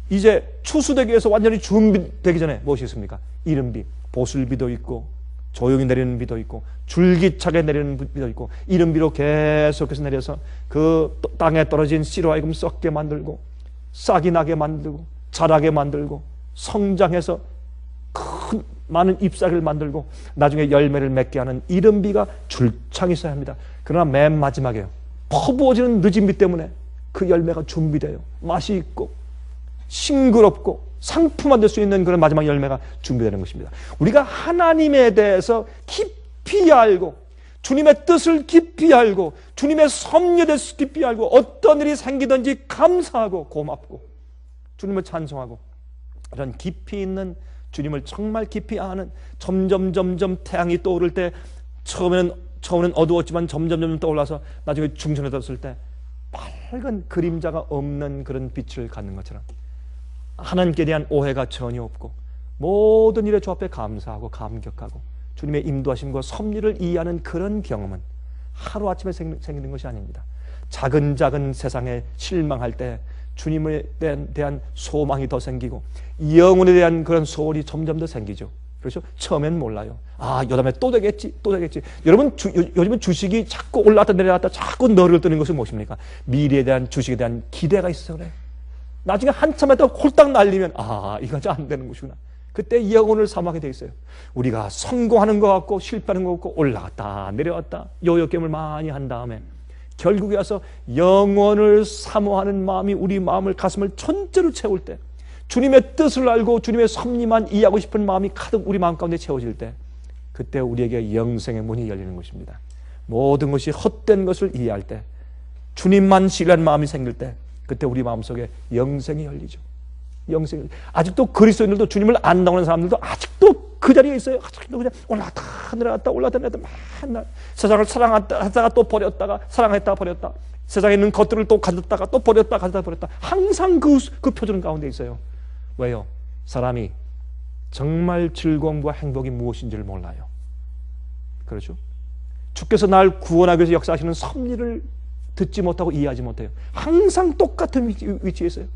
이제 추수되기 위해서 완전히 준비되기 전에 무엇이 있습니까? 이른 비, 보슬비도 있고 조용히 내리는 비도 있고 줄기차게 내리는 비도 있고 이른 비로 계속해서 내려서 그 땅에 떨어진 씨로 하여금 썩게 만들고 싹이 나게 만들고 자라게 만들고 성장해서 큰 많은 잎사귀를 만들고 나중에 열매를 맺게 하는 이른 비가 줄창 있어야 합니다. 그러나 맨 마지막에요, 퍼부어지는 늦은 비 때문에 그 열매가 준비돼요. 맛이 있고 싱그럽고 상품화 될 수 있는 그런 마지막 열매가 준비되는 것입니다. 우리가 하나님에 대해서 깊이 알고 주님의 뜻을 깊이 알고 주님의 섭리에 대해서 깊이 알고 어떤 일이 생기든지 감사하고 고맙고 주님을 찬송하고 이런 깊이 있는 주님을 정말 깊이 아는, 점점 태양이 떠오를 때 처음에는 어두웠지만 점점 떠올라서 나중에 중천에 떴을 때 밝은 그림자가 없는 그런 빛을 갖는 것처럼 하나님께 대한 오해가 전혀 없고 모든 일의 주 앞에 감사하고 감격하고 주님의 인도하심과 섭리를 이해하는 그런 경험은 하루아침에 생기는 것이 아닙니다. 작은 세상에 실망할 때 주님에 대한 소망이 더 생기고 영혼에 대한 그런 소원이 점점 더 생기죠. 그렇죠? 처음엔 몰라요. 여담에 또 되겠지. 여러분 요즘은 주식이 자꾸 올라갔다 내려갔다 자꾸 너를 뜨는 것은 무엇입니까? 미래에 대한 주식에 대한 기대가 있어서 그래. 나중에 한참 했다가 홀딱 날리면 이거 안 되는 것이구나. 그때 영혼을 사모하게 돼 있어요. 우리가 성공하는 것 같고 실패하는 것 같고 올라갔다 내려왔다 요요게임을 많이 한 다음에 결국에 와서 영원을 사모하는 마음이 우리 마음을 가슴을 전체로 채울 때, 주님의 뜻을 알고 주님의 섭리만 이해하고 싶은 마음이 가득 우리 마음 가운데 채워질 때, 그때 우리에게 영생의 문이 열리는 것입니다. 모든 것이 헛된 것을 이해할 때, 주님만 신뢰하는 마음이 생길 때, 그때 우리 마음속에 영생이 열리죠. 영생이. 아직도 그리스도인들도 주님을 안 나오는 사람들도 아직도 그 자리에 있어요. 아직도 그냥 올라갔다 내려갔다 맨날 세상을 사랑하다가 또 버렸다가 사랑했다가 버렸다. 세상에 있는 것들을 또 가졌다가 또 버렸다 항상 그 표준 가운데 있어요. 왜요? 사람이 정말 즐거움과 행복이 무엇인지를 몰라요. 그렇죠? 주께서 날 구원하기 위해서 역사하시는 섭리를 듣지 못하고 이해하지 못해요. 항상 똑같은 위치에 있어요.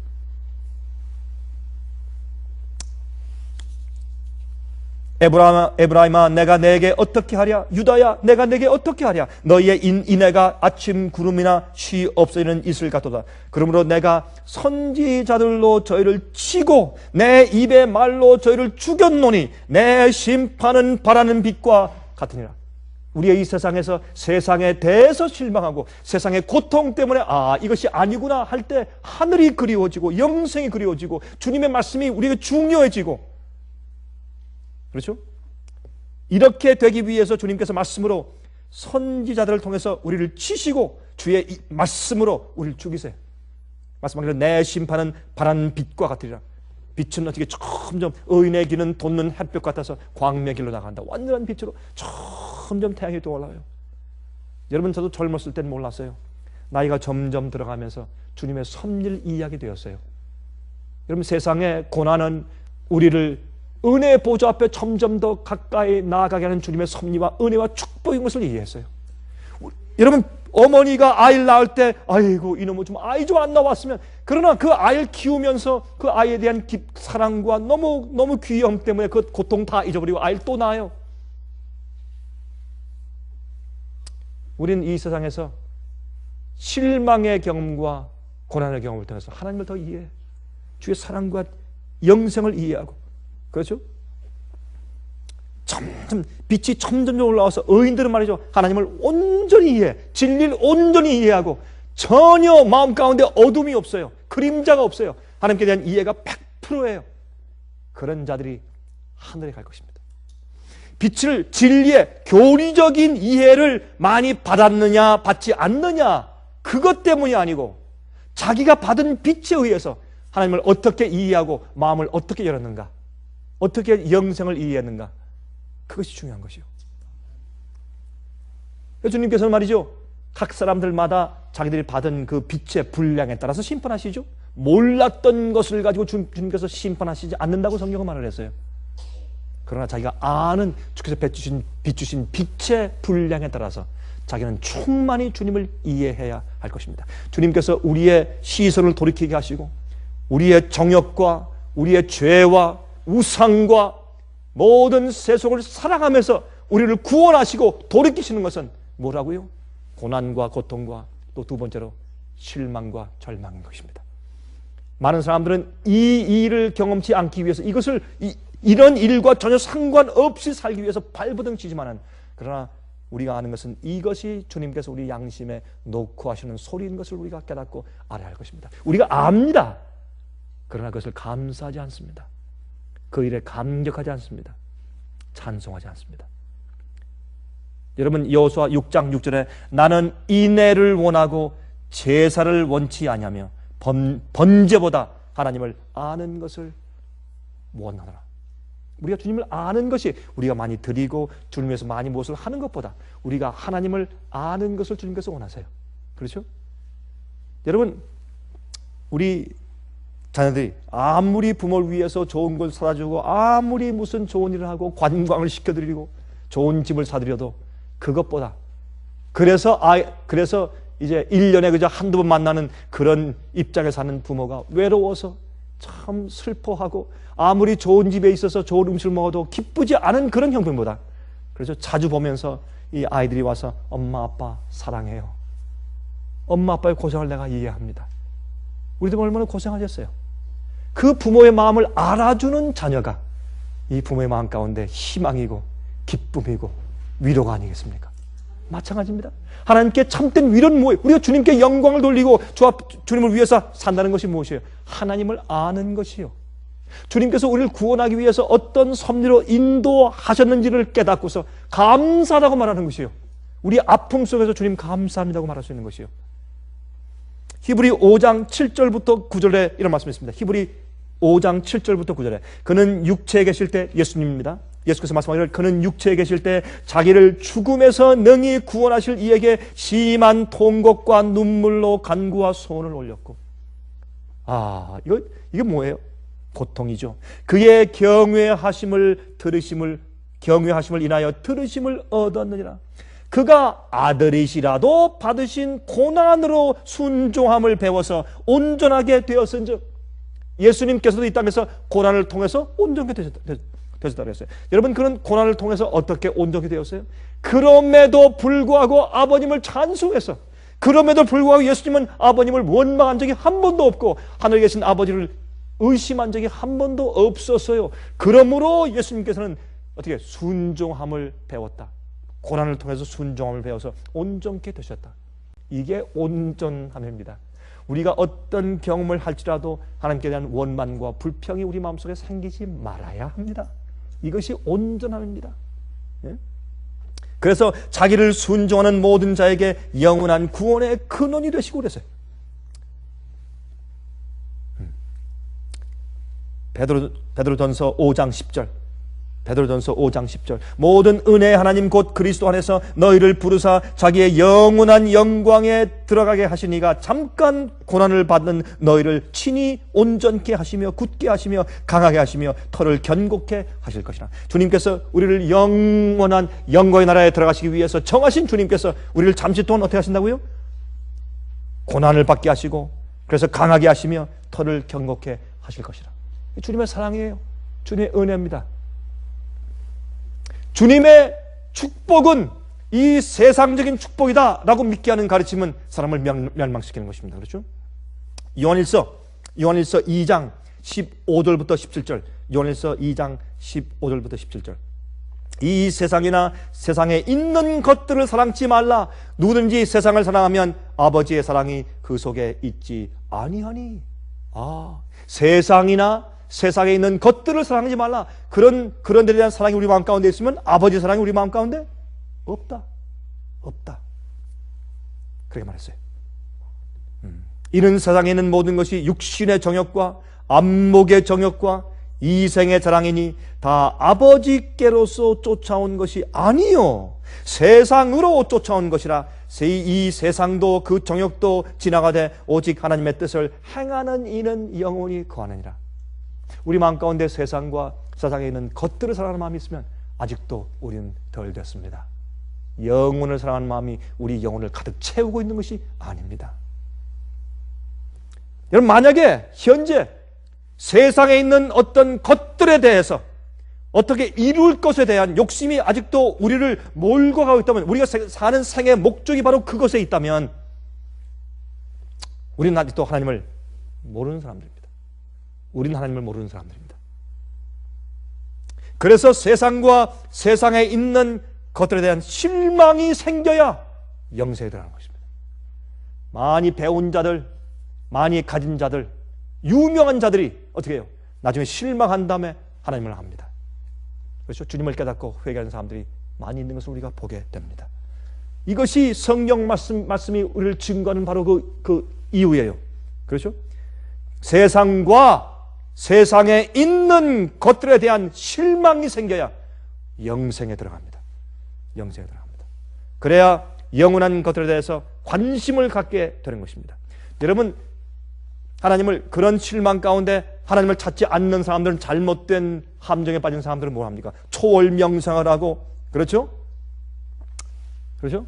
에브라임아 내가 내게 어떻게 하랴? 유다야 내가 내게 어떻게 하랴? 너희의 인애가 아침 구름이나 쉬 없어지는 이슬 같도다. 그러므로 내가 선지자들로 저희를 치고 내 입의 말로 저희를 죽였노니 내 심판은 바라는 빛과 같으니라. 우리의 이 세상에서 세상에 대해서 실망하고 세상의 고통 때문에 이것이 아니구나 할 때 하늘이 그리워지고 영생이 그리워지고 주님의 말씀이 우리에게 중요해지고, 그렇죠? 이렇게 되기 위해서 주님께서 말씀으로 선지자들을 통해서 우리를 치시고 주의 말씀으로 우리를 죽이세요. 말씀하기로 내 심판은 바란 빛과 같으리라. 빛은 어떻게 점점 의인의 길은 돋는 햇볕 같아서 광명의 길로 나간다. 완전한 빛으로 점점 태양이 떠올라요. 여러분, 저도 젊었을 땐 몰랐어요. 나이가 점점 들어가면서 주님의 섭리를 이해하게 되었어요. 여러분, 세상의 고난은 우리를 은혜의 보좌 앞에 점점 더 가까이 나아가게 하는 주님의 섭리와 은혜와 축복인 것을 이해했어요. 여러분, 어머니가 아이를 낳을 때 아이고 이놈은 좀 아이 좀 안 나왔으면, 그러나 그 아이를 키우면서 그 아이에 대한 사랑과 너무 귀여움 때문에 그 고통 다 잊어버리고 아이를 또 낳아요. 우리는 이 세상에서 실망의 경험과 고난의 경험을 통해서 하나님을 더 이해해. 주의 사랑과 영생을 이해하고, 그렇죠? 점점 빛이 점점 올라와서 의인들은 말이죠, 하나님을 온전히 이해해, 진리를 온전히 이해하고 전혀 마음 가운데 어둠이 없어요. 그림자가 없어요. 하나님께 대한 이해가 100%예요. 그런 자들이 하늘에 갈 것입니다. 빛을, 진리의 교리적인 이해를 많이 받았느냐 받지 않느냐, 그것 때문이 아니고 자기가 받은 빛에 의해서 하나님을 어떻게 이해하고 마음을 어떻게 열었는가, 어떻게 영생을 이해했는가, 그것이 중요한 것이요. 주님께서는 말이죠, 각 사람들마다 자기들이 받은 그 빛의 분량에 따라서 심판하시죠. 몰랐던 것을 가지고 주님께서 심판하시지 않는다고 성경은 말을 했어요. 그러나 자기가 아는, 주께서 비추신 빛의 분량에 따라서 자기는 충만히 주님을 이해해야 할 것입니다. 주님께서 우리의 시선을 돌이키게 하시고 우리의 정욕과 우리의 죄와 우상과 모든 세속을 사랑하면서 우리를 구원하시고 돌이키시는 것은 뭐라고요? 고난과 고통과 또 두 번째로 실망과 절망인 것입니다. 많은 사람들은 이 일을 경험치 않기 위해서 이런 일과 전혀 상관없이 살기 위해서 발버둥 치지만은, 그러나 우리가 아는 것은 이것이 주님께서 우리 양심에 놓고 하시는 소리인 것을 우리가 깨닫고 알아야 할 것입니다. 우리가 압니다. 그러나 그것을 감사하지 않습니다. 그 일에 감격하지 않습니다. 찬송하지 않습니다. 여러분, 여호수아 6장 6절에 나는 인애를 원하고 제사를 원치 아니하며 번제보다 하나님을 아는 것을 원하노라. 우리가 주님을 아는 것이, 우리가 많이 드리고 주님에서 많이 무엇을 하는 것보다 우리가 하나님을 아는 것을 주님께서 원하세요. 그렇죠? 여러분, 우리 자녀들이 아무리 부모를 위해서 좋은 걸 사다 주고 아무리 무슨 좋은 일을 하고 관광을 시켜드리고 좋은 집을 사드려도 그것보다, 그래서 이제 1년에 그저 한두 번 만나는 그런 입장에 사는 부모가 외로워서 참 슬퍼하고 아무리 좋은 집에 있어서 좋은 음식을 먹어도 기쁘지 않은 그런 형편보다, 그래서 자주 보면서 이 아이들이 와서 엄마 아빠 사랑해요, 엄마 아빠의 고생을 내가 이해합니다, 우리도 얼마나 고생하셨어요, 그 부모의 마음을 알아주는 자녀가 이 부모의 마음 가운데 희망이고 기쁨이고 위로가 아니겠습니까? 마찬가지입니다. 하나님께 참된 위로는 뭐예요? 우리가 주님께 영광을 돌리고 주님을 위해서 산다는 것이 무엇이에요? 하나님을 아는 것이요. 주님께서 우리를 구원하기 위해서 어떤 섭리로 인도하셨는지를 깨닫고서 감사하다고 말하는 것이요. 우리 아픔 속에서 주님 감사합니다고 말할 수 있는 것이요. 히브리 5장 7절부터 9절에 이런 말씀이 있습니다. 히브리 5장 7절부터 9절에 그는 육체에 계실 때, 예수님입니다. 예수께서 말씀하기를 그는 육체에 계실 때 자기를 죽음에서 능히 구원하실 이에게 심한 통곡과 눈물로 간구와 소원을 올렸고, 이게 뭐예요? 고통이죠. 그의 경외하심을 인하여 들으심을 얻었느니라. 그가 아들이시라도 받으신 고난으로 순종함을 배워서 온전하게 되었은즉, 예수님께서도 이 땅에서 고난을 통해서 온전하게 되셨다고 했어요. 여러분, 그런 고난을 통해서 어떻게 온전히 되었어요? 그럼에도 불구하고 아버님을 찬송해서, 그럼에도 불구하고 예수님은 아버님을 원망한 적이 한 번도 없고 하늘에 계신 아버지를 의심한 적이 한 번도 없었어요. 그러므로 예수님께서는 어떻게 순종함을 배웠다. 고난을 통해서 순종함을 배워서 온전케 되셨다. 이게 온전함입니다. 우리가 어떤 경험을 할지라도 하나님께 대한 원망과 불평이 우리 마음속에 생기지 말아야 합니다. 이것이 온전함입니다. 예? 그래서 자기를 순종하는 모든 자에게 영원한 구원의 근원이 되시고 그랬어요. 베드로전서 5장 10절. 베드로전서 5장 10절. 모든 은혜의 하나님 곧 그리스도 안에서 너희를 부르사 자기의 영원한 영광에 들어가게 하시니가 잠깐 고난을 받는 너희를 친히 온전케 하시며 굳게 하시며 강하게 하시며 털을 견고케 하실 것이라. 주님께서 우리를 영원한 영광의 나라에 들어가시기 위해서 정하신 주님께서 우리를 잠시 동안 어떻게 하신다고요? 고난을 받게 하시고 그래서 강하게 하시며 털을 견고케 하실 것이라. 주님의 사랑이에요. 주님의 은혜입니다. 주님의 축복은 이 세상적인 축복이다 라고 믿게 하는 가르침은 사람을 멸망시키는 것입니다. 그렇죠? 요한일서 2장 15절부터 17절. 요한일서 2장 15절부터 17절. 이 세상이나 세상에 있는 것들을 사랑치 말라. 누구든지 세상을 사랑하면 아버지의 사랑이 그 속에 있지 아니하니. 세상이나 세상에 있는 것들을 사랑하지 말라. 그런 데 대한 사랑이 우리 마음 가운데 있으면 아버지의 사랑이 우리 마음 가운데 없다. 그렇게 말했어요. 이는 세상에 있는 모든 것이 육신의 정욕과 안목의 정욕과 이생의 자랑이니 다 아버지께로서 쫓아온 것이 아니요 세상으로 쫓아온 것이라. 이 세상도 그 정욕도 지나가되 오직 하나님의 뜻을 행하는 이는 영원히 거하느니라. 우리 마음 가운데 세상과 세상에 있는 것들을 사랑하는 마음이 있으면 아직도 우리는 덜 됐습니다. 영혼을 사랑하는 마음이 우리 영혼을 가득 채우고 있는 것이 아닙니다. 여러분, 만약에 현재 세상에 있는 어떤 것들에 대해서 어떻게 이룰 것에 대한 욕심이 아직도 우리를 몰고 가고 있다면, 우리가 사는 생의 목적이 바로 그것에 있다면 우리는 아직도 하나님을 모르는 사람들입니다. 우리는 하나님을 모르는 사람들입니다. 그래서 세상과 세상에 있는 것들에 대한 실망이 생겨야 영생에 들어가는 것입니다. 많이 배운 자들, 많이 가진 자들, 유명한 자들이 어떻게 해요? 나중에 실망한 다음에 하나님을 합니다. 그렇죠? 주님을 깨닫고 회개하는 사람들이 많이 있는 것을 우리가 보게 됩니다. 이것이 성경 말씀이 우리를 증거하는 바로 그 이유예요. 그렇죠? 세상과 세상에 있는 것들에 대한 실망이 생겨야 영생에 들어갑니다. 영생에 들어갑니다. 그래야 영원한 것들에 대해서 관심을 갖게 되는 것입니다. 여러분, 하나님을 그런 실망 가운데 하나님을 찾지 않는 사람들은, 잘못된 함정에 빠진 사람들은 뭘 합니까? 초월 명상을 하고, 그렇죠? 그렇죠?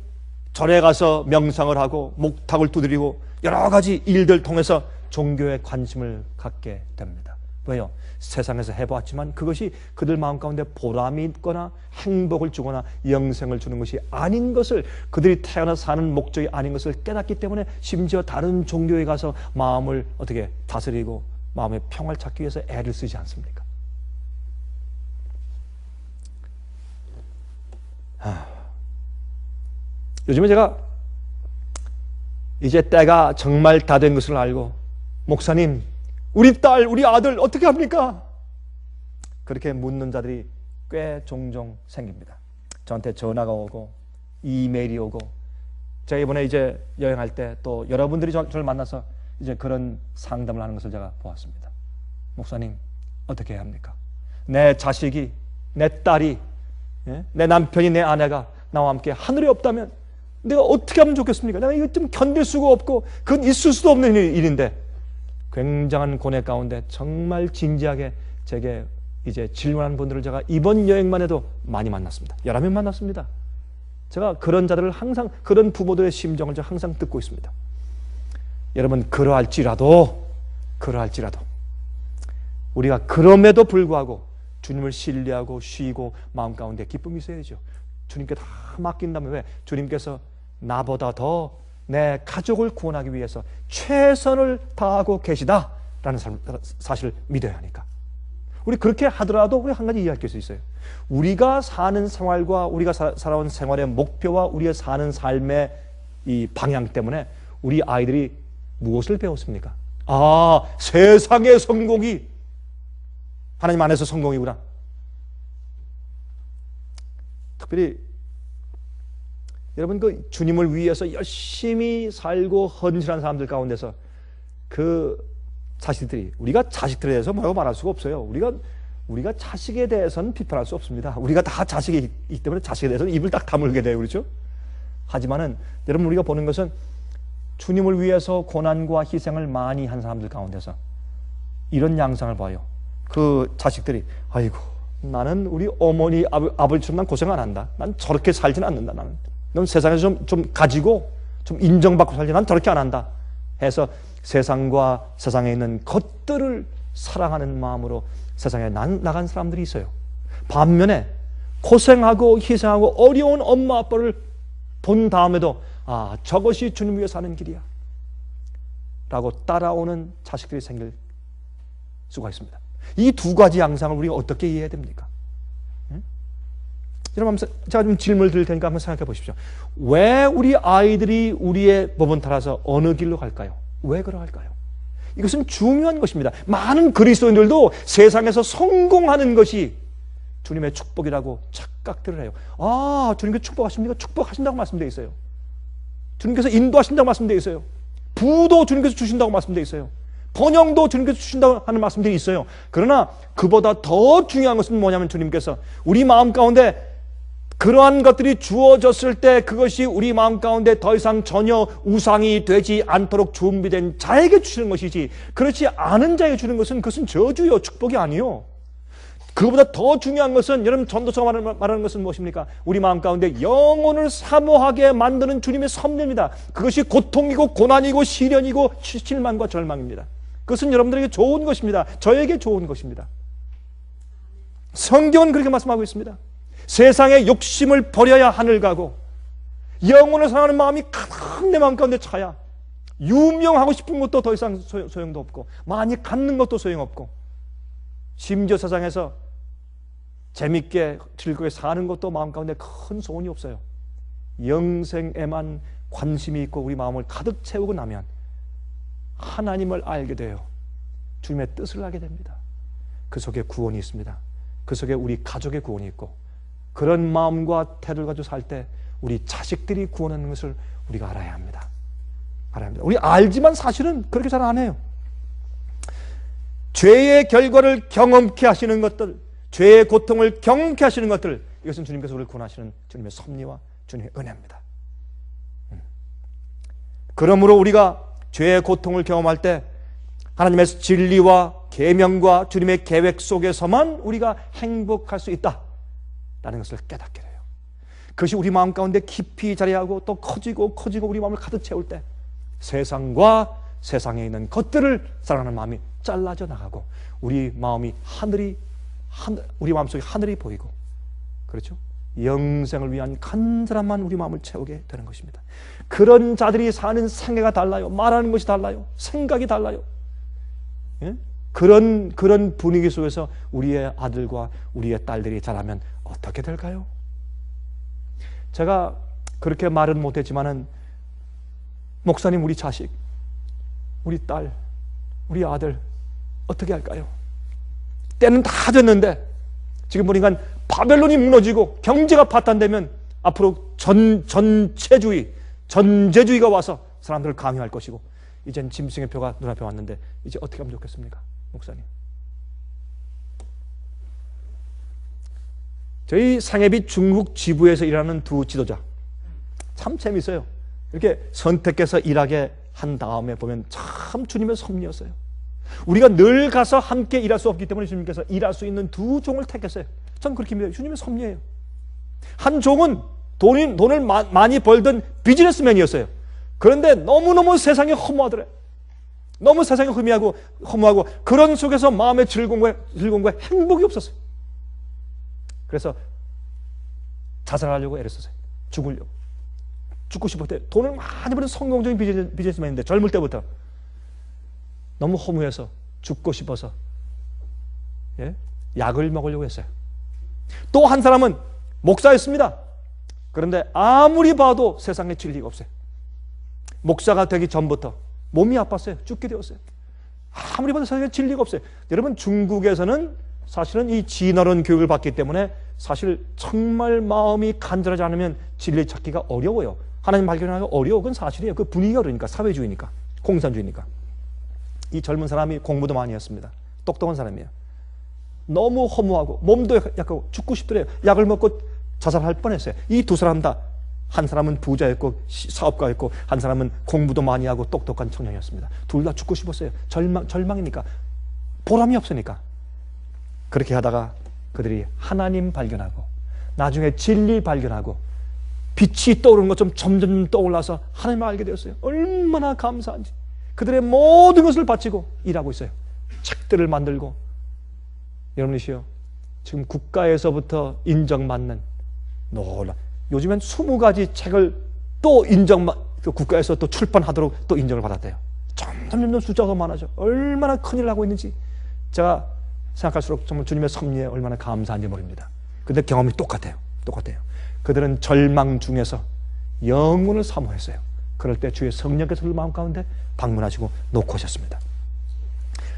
절에 가서 명상을 하고 목탁을 두드리고 여러 가지 일들 통해서 종교에 관심을 갖게 됩니다. 왜요? 세상에서 해보았지만 그것이 그들 마음 가운데 보람이 있거나 행복을 주거나 영생을 주는 것이 아닌 것을, 그들이 태어나서 사는 목적이 아닌 것을 깨닫기 때문에 심지어 다른 종교에 가서 마음을 어떻게 다스리고 마음의 평화를 찾기 위해서 애를 쓰지 않습니까? 요즘에 제가 이제 때가 정말 다 된 것을 알고, 목사님, 우리 딸, 우리 아들 어떻게 합니까? 그렇게 묻는 자들이 꽤 종종 생깁니다. 저한테 전화가 오고 이메일이 오고, 제가 이번에 이제 여행할 때 또 여러분들이 저를 만나서 이제 그런 상담을 하는 것을 제가 보았습니다. 목사님, 어떻게 해야 합니까? 내 자식이, 내 딸이, 내 남편이, 내 아내가 나와 함께 하늘에 없다면 내가 어떻게 하면 좋겠습니까? 내가 이거 좀 견딜 수가 없고 그건 있을 수도 없는 일인데, 굉장한 고뇌 가운데 정말 진지하게 제게 이제 질문하는 분들을 제가 이번 여행만 해도 많이 만났습니다. 여러 명 만났습니다. 제가 그런 자들을 항상, 그런 부모들의 심정을 제가 항상 듣고 있습니다. 여러분, 그러할지라도 우리가 그럼에도 불구하고 주님을 신뢰하고 쉬고 마음 가운데 기쁨이 있어야죠. 주님께 다 맡긴다면, 왜? 주님께서 나보다 더 내 가족을 구원하기 위해서 최선을 다하고 계시다라는 사실을 믿어야 하니까. 우리 그렇게 하더라도 우리 한 가지 이해할 수 있어요. 우리가 사는 생활과 우리가 살아온 생활의 목표와 우리가 사는 삶의 이 방향 때문에 우리 아이들이 무엇을 배웠습니까? 세상의 성공이 하나님 안에서 성공이구나. 특별히 여러분 그 주님을 위해서 열심히 살고 헌신한 사람들 가운데서 그 자식들이, 우리가 자식들에 대해서 뭐라고 말할 수가 없어요. 우리가 자식에 대해서는 비판할 수 없습니다. 우리가 다 자식이 있기 때문에 자식에 대해서는 입을 딱 다물게 돼요. 그렇죠? 하지만은 여러분 우리가 보는 것은 주님을 위해서 고난과 희생을 많이 한 사람들 가운데서 이런 양상을 봐요. 그 자식들이 아이고 나는 우리 어머니 아버지처럼 난 고생 안 한다. 난 저렇게 살진 않는다. 나는 넌 세상에서 좀 가지고 좀 인정받고 살지 난 저렇게 안 한다 해서 세상과 세상에 있는 것들을 사랑하는 마음으로 세상에 나간 사람들이 있어요. 반면에 고생하고 희생하고 어려운 엄마 아빠를 본 다음에도 아 저것이 주님 위해 사는 길이야 라고 따라오는 자식들이 생길 수가 있습니다. 이 두 가지 양상을 우리가 어떻게 이해해야 됩니까? 여러분 제가 좀 질문을 드릴 테니까 한번 생각해 보십시오. 왜 우리 아이들이 우리의 법은 따라서 어느 길로 갈까요? 왜 그러할까요? 이것은 중요한 것입니다. 많은 그리스도인들도 세상에서 성공하는 것이 주님의 축복이라고 착각들을 해요. 아, 주님께서 축복하십니까? 축복하신다고 말씀되어 있어요. 주님께서 인도하신다고 말씀되어 있어요. 부도 주님께서 주신다고 말씀되어 있어요. 번영도 주님께서 주신다고 하는 말씀들이 있어요. 그러나 그보다 더 중요한 것은 뭐냐면 주님께서 우리 마음 가운데 그러한 것들이 주어졌을 때 그것이 우리 마음 가운데 더 이상 전혀 우상이 되지 않도록 준비된 자에게 주시는 것이지, 그렇지 않은 자에게 주는 것은 그것은 저주요, 축복이 아니요. 그보다 더 중요한 것은, 여러분 전도서가 말하는 것은 무엇입니까? 우리 마음 가운데 영혼을 사모하게 만드는 주님의 섭리입니다. 그것이 고통이고 고난이고 시련이고 실망과 절망입니다. 그것은 여러분들에게 좋은 것입니다. 저에게 좋은 것입니다. 성경은 그렇게 말씀하고 있습니다. 세상의 욕심을 버려야 하늘 가고 영혼을 사랑하는 마음이 가득 내 마음 가운데 차야 유명하고 싶은 것도 더 이상 소용도 없고 많이 갖는 것도 소용없고 심지어 세상에서 재밌게 즐겁게 사는 것도 마음 가운데 큰 소원이 없어요. 영생에만 관심이 있고 우리 마음을 가득 채우고 나면 하나님을 알게 돼요. 주님의 뜻을 알게 됩니다. 그 속에 구원이 있습니다. 그 속에 우리 가족의 구원이 있고, 그런 마음과 태도를 가지고 살 때 우리 자식들이 구원하는 것을 우리가 알아야 합니다. 알아야 합니다. 우리 알지만 사실은 그렇게 잘 안 해요. 죄의 결과를 경험케 하시는 것들, 죄의 고통을 경험케 하시는 것들, 이것은 주님께서 우리를 구원하시는 주님의 섭리와 주님의 은혜입니다. 그러므로 우리가 죄의 고통을 경험할 때 하나님의 진리와 계명과 주님의 계획 속에서만 우리가 행복할 수 있다 라는 것을 깨닫게 돼요. 그것이 우리 마음 가운데 깊이 자리하고 또 커지고 우리 마음을 가득 채울 때 세상과 세상에 있는 것들을 사랑하는 마음이 잘라져 나가고 우리 마음이 우리 마음속에 하늘이 보이고, 그렇죠? 영생을 위한 간절함만 우리 마음을 채우게 되는 것입니다. 그런 자들이 사는 생애가 달라요. 말하는 것이 달라요. 생각이 달라요. 예? 그런 분위기 속에서 우리의 아들과 우리의 딸들이 자라면 어떻게 될까요? 제가 그렇게 말은 못했지만은 목사님, 우리 자식, 우리 딸, 우리 아들 어떻게 할까요? 때는 다 됐는데 지금 보니까 바벨론이 무너지고 경제가 파탄되면 앞으로 전제주의가 와서 사람들을 강요할 것이고, 이젠 짐승의 표가 눈앞에 왔는데 이제 어떻게 하면 좋겠습니까? 목사님, 저희 상해비 중국 지부에서 일하는 두 지도자 참 재밌어요. 이렇게 선택해서 일하게 한 다음에 보면 참 주님의 섭리였어요. 우리가 늘 가서 함께 일할 수 없기 때문에 주님께서 일할 수 있는 두 종을 택했어요. 전 그렇게 믿어요. 주님의 섭리예요. 한 종은 돈을 많이 벌던 비즈니스맨이었어요. 그런데 너무너무 세상에 허무하더래. 너무 세상에 허무하고 그런 속에서 마음의 즐거움과 행복이 없었어요. 그래서 자살하려고 애를 썼어요. 죽고 싶을 때 돈을 많이 버는 성공적인 비즈니스맨인데 젊을 때부터 너무 허무해서 죽고 싶어서 약을 먹으려고 했어요. 또 한 사람은 목사였습니다. 그런데 아무리 봐도 세상에 진리가 없어요. 목사가 되기 전부터 몸이 아팠어요. 죽게 되었어요. 아무리 봐도 세상에 진리가 없어요. 여러분, 중국에서는 사실은 이 진화론 교육을 받기 때문에 사실 정말 마음이 간절하지 않으면 진리 찾기가 어려워요. 하나님 발견하기가 어려워. 그건 사실이에요. 그 분위기가 그러니까, 사회주의니까, 공산주의니까. 이 젊은 사람이 공부도 많이 했습니다. 똑똑한 사람이에요. 너무 허무하고 몸도 약하고 죽고 싶더래요. 약을 먹고 자살할 뻔했어요. 이 두 사람 다, 한 사람은 부자였고 사업가였고 한 사람은 공부도 많이 하고 똑똑한 청년이었습니다. 둘 다 죽고 싶었어요. 절망이니까, 보람이 없으니까. 그렇게 하다가 그들이 하나님 발견하고 나중에 진리 발견하고 빛이 떠오르는 것처럼 점점 떠올라서 하나님을 알게 되었어요. 얼마나 감사한지. 그들의 모든 것을 바치고 일하고 있어요. 책들을 만들고. 여러분이시여, 지금 국가에서부터 인정받는, 놀라, 요즘엔 20가지 책을 또 국가에서 또 출판하도록 또 인정을 받았대요. 점점 숫자가 많아져. 얼마나 큰일 하고 있는지 제가 생각할수록 정말 주님의 섭리에 얼마나 감사한지 모릅니다. 근데 경험이 똑같아요. 그들은 절망 중에서 영혼을 사모했어요. 그럴 때 주의 성령께서 그 마음 가운데 방문하시고 놓고 오셨습니다.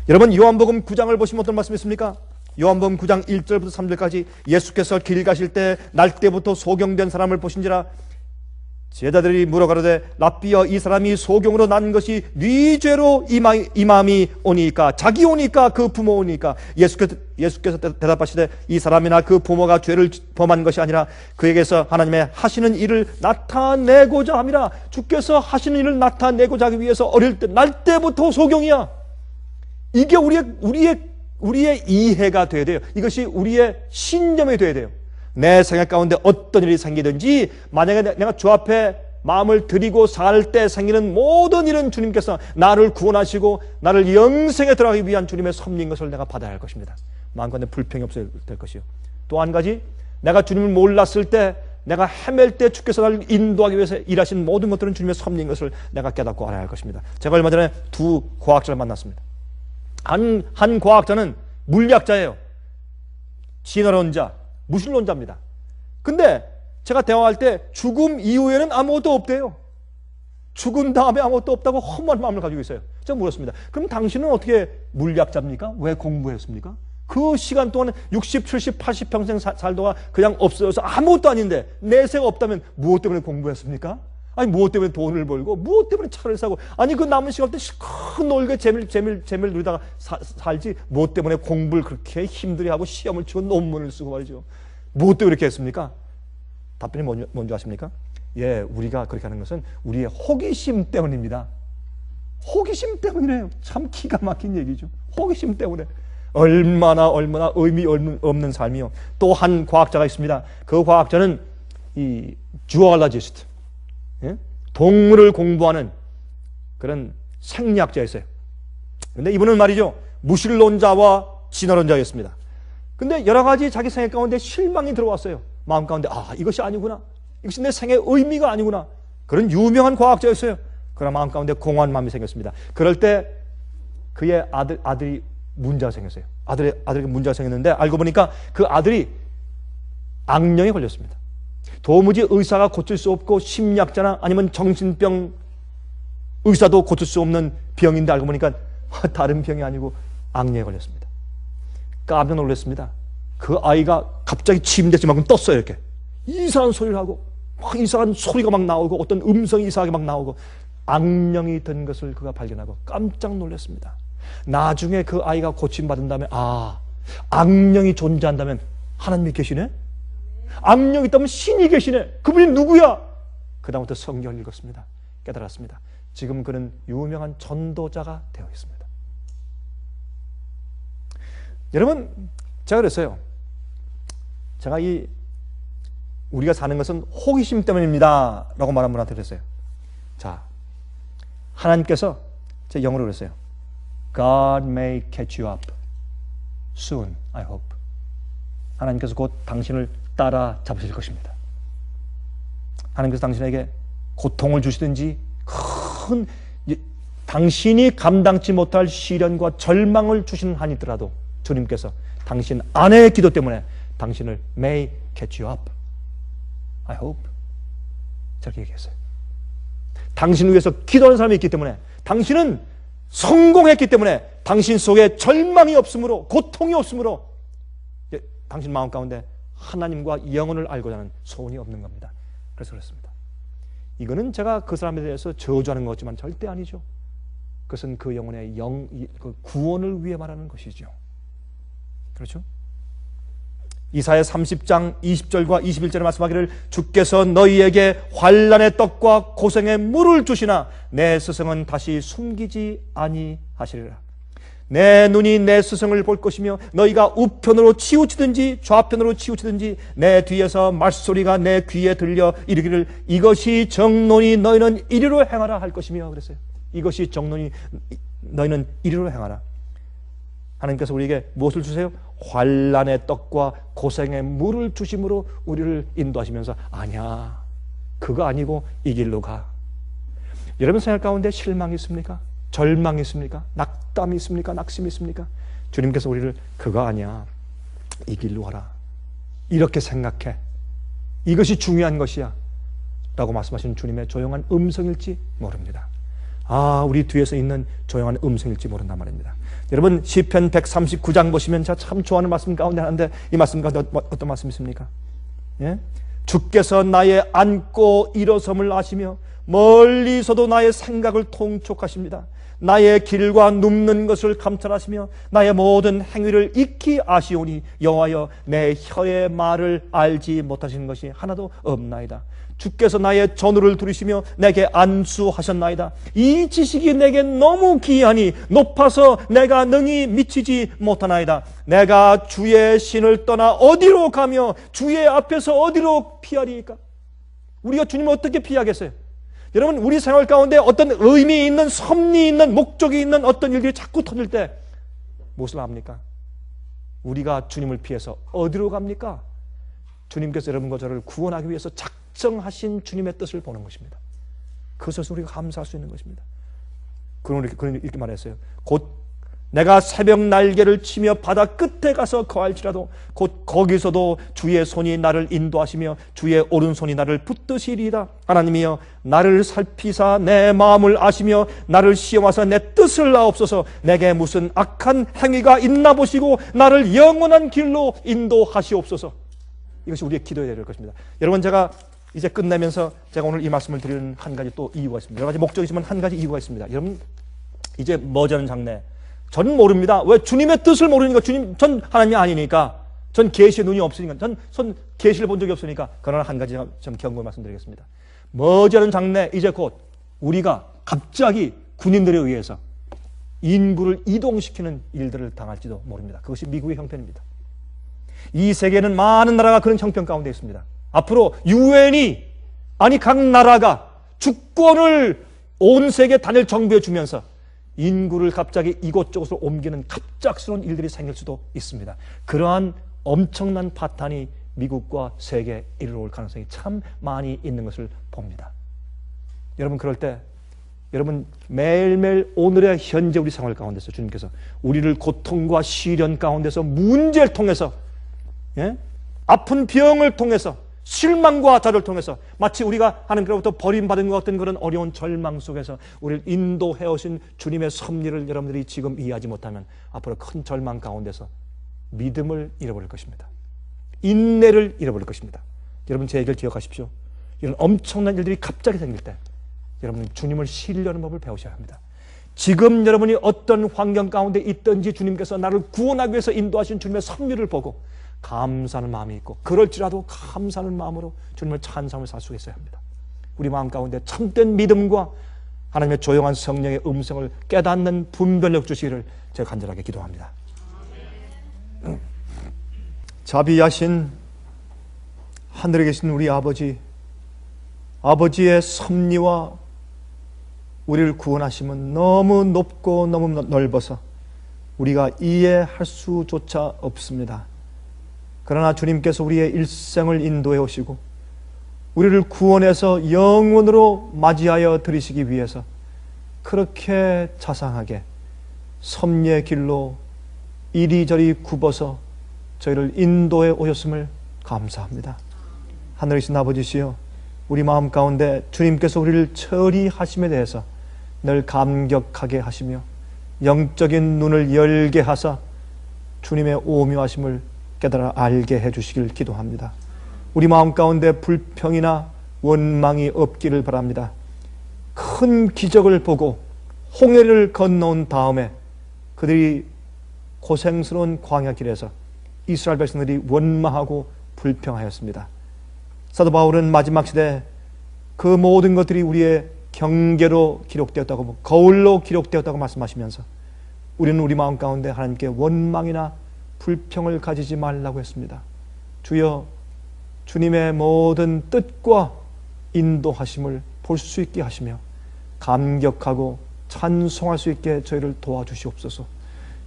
여러분, 요한복음 9장을 보시면 어떤 말씀이 있습니까? 요한복음 9장 1절부터 3절까지 예수께서 길 가실 때 날때부터 소경된 사람을 보신지라. 제자들이 물어가로되 랍비여, 이 사람이 소경으로 난 것이 네 죄로 이 마음이 오니까, 자기 오니까 그 부모 오니까. 예수께서 대답하시되 이 사람이나 그 부모가 죄를 범한 것이 아니라 그에게서 하나님의 하시는 일을 나타내고자 함이라. 주께서 하시는 일을 나타내고자 하기 위해서 어릴 때, 날 때부터 소경이야. 이게 우리의 이해가 돼야 돼요. 이것이 우리의 신념이 돼야 돼요. 내 생각 가운데 어떤 일이 생기든지, 만약에 내가 주 앞에 마음을 드리고 살 때 생기는 모든 일은 주님께서 나를 구원하시고 나를 영생에 들어가기 위한 주님의 섭리인 것을 내가 받아야 할 것입니다. 마음가운데 불평이 없어야 될 것이요. 또 한 가지, 내가 주님을 몰랐을 때, 내가 헤맬 때 주께서 나를 인도하기 위해서 일하신 모든 것들은 주님의 섭리인 것을 내가 깨닫고 알아야 할 것입니다. 제가 얼마 전에 두 과학자를 만났습니다. 한 과학자는 물리학자예요. 진화론자, 무신론자입니다. 근데 제가 대화할 때 죽음 이후에는 아무것도 없대요. 죽은 다음에 아무것도 없다고 험한 마음을 가지고 있어요. 제가 물었습니다. 그럼 당신은 어떻게 물리학자입니까? 왜 공부했습니까? 그 시간 동안 60, 70, 80 평생 살다가 그냥 없어져서 아무것도 아닌데 내세가 없다면 무엇 때문에 공부했습니까? 아니, 무엇 때문에 돈을 벌고, 무엇 때문에 차를 사고, 아니, 그 남은 시간 때 실컷 놀게 재미를 누리다가 살지, 무엇 때문에 공부를 그렇게 힘들게 하고 시험을 치고 논문을 쓰고 말이죠. 무엇 때문에 그렇게 했습니까? 답변이 뭔지 아십니까? 예, 우리가 그렇게 하는 것은 우리의 호기심 때문입니다. 호기심 때문이래요. 참 기가 막힌 얘기죠. 호기심 때문에. 얼마나 의미 없는 삶이요. 또 한 과학자가 있습니다. 그 과학자는 이 주얼러지스트, 동물을 공부하는 그런 생리학자였어요. 근데 이분은 말이죠, 무신론자와 진화론자였습니다. 근데 여러 가지 자기 생애 가운데 실망이 들어왔어요. 마음 가운데, 이것이 아니구나, 이것이 내 생애의 의미가 아니구나. 그런 유명한 과학자였어요. 그러나 마음 가운데 공허한 마음이 생겼습니다. 그럴 때 그의 아들이 문제가 생겼어요. 아들에게 문제가 생겼는데 알고 보니까 그 아들이 악령에 걸렸습니다. 도무지 의사가 고칠 수 없고, 심리학자나 아니면 정신병 의사도 고칠 수 없는 병인데 알고 보니까 다른 병이 아니고 악령에 걸렸습니다. 깜짝 놀랐습니다. 그 아이가 갑자기 침대에서 떴어요. 이렇게 이상한 소리를 하고, 이상한 소리가 막 나오고, 어떤 음성이 이상하게 막 나오고, 악령이 든 것을 그가 발견하고 깜짝 놀랐습니다. 나중에 그 아이가 고침받은 다음에, 악령이 존재한다면 하나님이 계시네? 악령이 있다면 신이 계시네? 그분이 누구야? 그 다음부터 성경을 읽었습니다. 깨달았습니다. 지금 그는 유명한 전도자가 되어 있습니다. 여러분, 제가 그랬어요. 제가 우리가 사는 것은 호기심 때문입니다 라고 말한 분한테 그랬어요. 자, 하나님께서, 제 영어로 그랬어요. God may catch you up soon, I hope. 하나님께서 곧 당신을 따라 잡으실 것입니다. 하나님께서 당신에게 고통을 주시든지 당신이 감당치 못할 시련과 절망을 주시는 한이더라도 주님께서 당신 아내의 기도 때문에 당신을 may catch you up, I hope. 저렇게 얘기했어요. 당신을 위해서 기도하는 사람이 있기 때문에, 당신은 성공했기 때문에, 당신 속에 절망이 없으므로, 고통이 없으므로 당신 마음 가운데 하나님과 영혼을 알고자 하는 소원이 없는 겁니다. 그래서 그렇습니다. 이거는 제가 그 사람에 대해서 저주하는 것 같지만 절대 아니죠. 그것은 그 영혼의 그 구원을 위해 말하는 것이죠. 그렇죠? 이사야 30장 20절과 21절에 말씀하기를 주께서 너희에게 환난의 떡과 고생의 물을 주시나 내 스승은 다시 숨기지 아니하시리라. 내 눈이 내 스승을 볼 것이며 너희가 우편으로 치우치든지 좌편으로 치우치든지 내 뒤에서 말소리가 내 귀에 들려 이르기를 이것이 정론이 너희는 이리로 행하라 할 것이며 그랬어요. 이것이 정론이 너희는 이리로 행하라. 하나님께서 우리에게 무엇을 주세요? 환난의 떡과 고생의 물을 주심으로 우리를 인도하시면서 아니야, 그거 아니고 이 길로 가. 여러분 생활 가운데 실망이 있습니까? 절망이 있습니까? 낙담이 있습니까? 낙심이 있습니까? 주님께서 우리를 그거 아니야, 이 길로 가라, 이렇게 생각해, 이것이 중요한 것이야 라고 말씀하시는 주님의 조용한 음성일지 모릅니다. 우리 뒤에서 있는 조용한 음성일지 모른단 말입니다. 여러분 시편 139장 보시면 제가 참 좋아하는 말씀 가운데 하나인데 이 말씀 가운데 어떤 말씀이 있습니까? 예? 주께서 나의 앉고 일어섬을 아시며 멀리서도 나의 생각을 통촉하십니다. 나의 길과 눕는 것을 감찰하시며 나의 모든 행위를 익히 아시오니 여호와여 내 혀의 말을 알지 못하시는 것이 하나도 없나이다. 주께서 나의 전우를 들으시며 내게 안수하셨나이다. 이 지식이 내게 너무 귀하니 높아서 내가 능히 미치지 못하나이다. 내가 주의 신을 떠나 어디로 가며 주의 앞에서 어디로 피하리이까? 우리가 주님을 어떻게 피하겠어요? 여러분 우리 생활 가운데 어떤 의미 있는 섭리 있는 목적이 있는 어떤 일들이 자꾸 터질 때 무엇을 합니까? 우리가 주님을 피해서 어디로 갑니까? 주님께서 여러분과 저를 구원하기 위해서 작정하신 주님의 뜻을 보는 것입니다. 그것을 우리가 감사할 수 있는 것입니다. 그는 이렇게 말했어요. 곧 내가 새벽 날개를 치며 바다 끝에 가서 거할지라도 곧 거기서도 주의 손이 나를 인도하시며 주의 오른손이 나를 붙드시리이다. 하나님이여 나를 살피사 내 마음을 아시며 나를 시험하사 내 뜻을 아옵소서. 내게 무슨 악한 행위가 있나 보시고 나를 영원한 길로 인도하시옵소서. 이것이 우리의 기도해야 될 것입니다. 여러분 제가 이제 끝내면서 제가 오늘 이 말씀을 드리는 한 가지 또 이유가 있습니다. 여러 가지 목적이지만 한 가지 이유가 있습니다. 여러분 이제 머지않은 장래 전 모릅니다. 왜? 주님의 뜻을 모르니까. 전 하나님이 아니니까. 전 계시의 눈이 없으니까. 전 계시를 본 적이 없으니까. 그러나 한 가지 좀 경고 말씀드리겠습니다. 머지않은 장래 이제 곧 우리가 갑자기 군인들에 의해서 인구를 이동시키는 일들을 당할지도 모릅니다. 그것이 미국의 형편입니다. 이 세계는 많은 나라가 그런 형편 가운데 있습니다. 앞으로 유엔이 각 나라가 주권을 온 세계 단일 정부에 주면서 인구를 갑자기 이곳저곳으로 옮기는 갑작스러운 일들이 생길 수도 있습니다. 그러한 엄청난 파탄이 미국과 세계에 이르러올 가능성이 참 많이 있는 것을 봅니다. 여러분 그럴 때 여러분 매일매일 오늘의 현재 우리 생활 가운데서 주님께서 우리를 고통과 시련 가운데서 문제를 통해서 아픈 병을 통해서 실망과 좌절을 통해서 마치 우리가 하나님께로부터 버림받은 것 같은 그런 어려운 절망 속에서 우리를 인도해 오신 주님의 섭리를 여러분들이 지금 이해하지 못하면 앞으로 큰 절망 가운데서 믿음을 잃어버릴 것입니다. 인내를 잃어버릴 것입니다. 여러분 제 얘기를 기억하십시오. 이런 엄청난 일들이 갑자기 생길 때 여러분은 주님을 신뢰하는 법을 배우셔야 합니다. 지금 여러분이 어떤 환경 가운데 있든지 주님께서 나를 구원하기 위해서 인도하신 주님의 섭리를 보고 감사하는 마음이 있고 그럴지라도 감사하는 마음으로 주님을 찬송을 살 수 있어야 합니다. 우리 마음 가운데 참된 믿음과 하나님의 조용한 성령의 음성을 깨닫는 분별력 주시기를 제가 간절하게 기도합니다. 자비하신 하늘에 계신 우리 아버지의 섭리와 우리를 구원하심은 너무 높고 너무 넓어서 우리가 이해할 수조차 없습니다. 그러나 주님께서 우리의 일생을 인도해 오시고 우리를 구원해서 영원으로 맞이하여 들이시기 위해서 그렇게 자상하게 섭리의 길로 이리저리 굽어서 저희를 인도해 오셨음을 감사합니다. 하늘에 계신 아버지시여 우리 마음 가운데 주님께서 우리를 처리하심에 대해서 늘 감격하게 하시며 영적인 눈을 열게 하사 주님의 오묘하심을 깨달아 알게 해주시길 기도합니다. 우리 마음 가운데 불평이나 원망이 없기를 바랍니다. 큰 기적을 보고 홍해를 건너온 다음에 그들이 고생스러운 광야 길에서 이스라엘 백성들이 원망하고 불평하였습니다. 사도 바울은 마지막 시대 그 모든 것들이 우리의 경계로 기록되었다고, 거울로 기록되었다고 말씀하시면서 우리는 우리 마음 가운데 하나님께 원망이나 불평을 가지지 말라고 했습니다. 주여, 주님의 모든 뜻과 인도하심을 볼 수 있게 하시며 감격하고 찬송할 수 있게 저희를 도와주시옵소서.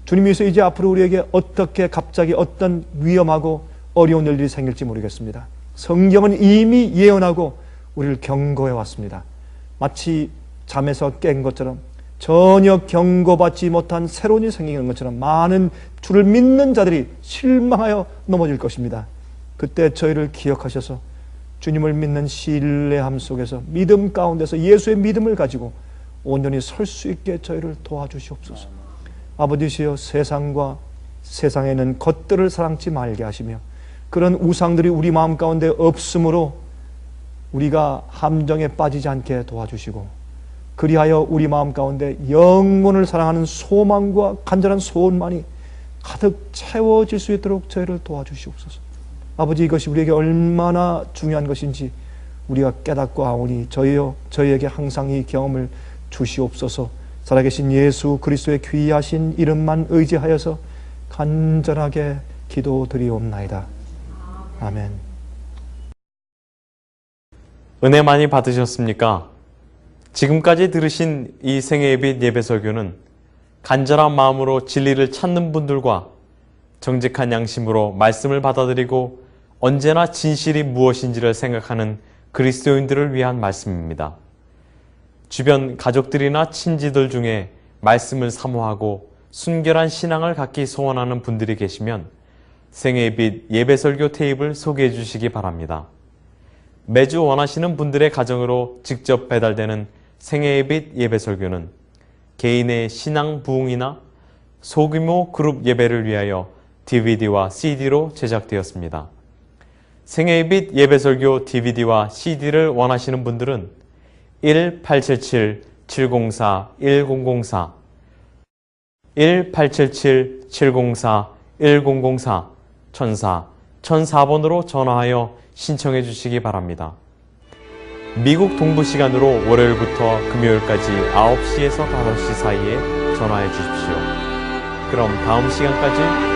주님께서 이제 앞으로 우리에게 어떻게 갑자기 어떤 위험하고 어려운 일들이 생길지 모르겠습니다. 성경은 이미 예언하고 우리를 경고해 왔습니다. 마치 잠에서 깬 것처럼 전혀 경고받지 못한 새로운 일이 생기는 것처럼 많은 주를 믿는 자들이 실망하여 넘어질 것입니다. 그때 저희를 기억하셔서 주님을 믿는 신뢰함 속에서 믿음 가운데서 예수의 믿음을 가지고 온전히 설 수 있게 저희를 도와주시옵소서. 아버지시여, 세상과 세상에 있는 것들을 사랑치 말게 하시며 그런 우상들이 우리 마음 가운데 없으므로 우리가 함정에 빠지지 않게 도와주시고, 그리하여 우리 마음 가운데 영혼을 사랑하는 소망과 간절한 소원만이 가득 채워질 수 있도록 저희를 도와주시옵소서. 아버지, 이것이 우리에게 얼마나 중요한 것인지 우리가 깨닫고 아오니 저희에게 항상 이 경험을 주시옵소서. 살아계신 예수 그리스도의 귀하신 이름만 의지하여서 간절하게 기도드리옵나이다. 아멘. 은혜 많이 받으셨습니까? 지금까지 들으신 이 생애예빛 예배설교는 간절한 마음으로 진리를 찾는 분들과 정직한 양심으로 말씀을 받아들이고 언제나 진실이 무엇인지를 생각하는 그리스도인들을 위한 말씀입니다. 주변 가족들이나 친지들 중에 말씀을 사모하고 순결한 신앙을 갖기 소원하는 분들이 계시면 생애빛 예배설교 테이프를 소개해 주시기 바랍니다. 매주 원하시는 분들의 가정으로 직접 배달되는 생애빛 예배설교는 개인의 신앙 부흥이나 소규모 그룹 예배를 위하여 DVD와 CD로 제작되었습니다. 생애빛 예배설교 DVD와 CD를 원하시는 분들은 1877-704-1004 1877-704-1004 1004번으로 전화하여 신청해 주시기 바랍니다. 미국 동부 시간으로 월요일부터 금요일까지 9시에서 5시 사이에 전화해 주십시오. 그럼 다음 시간까지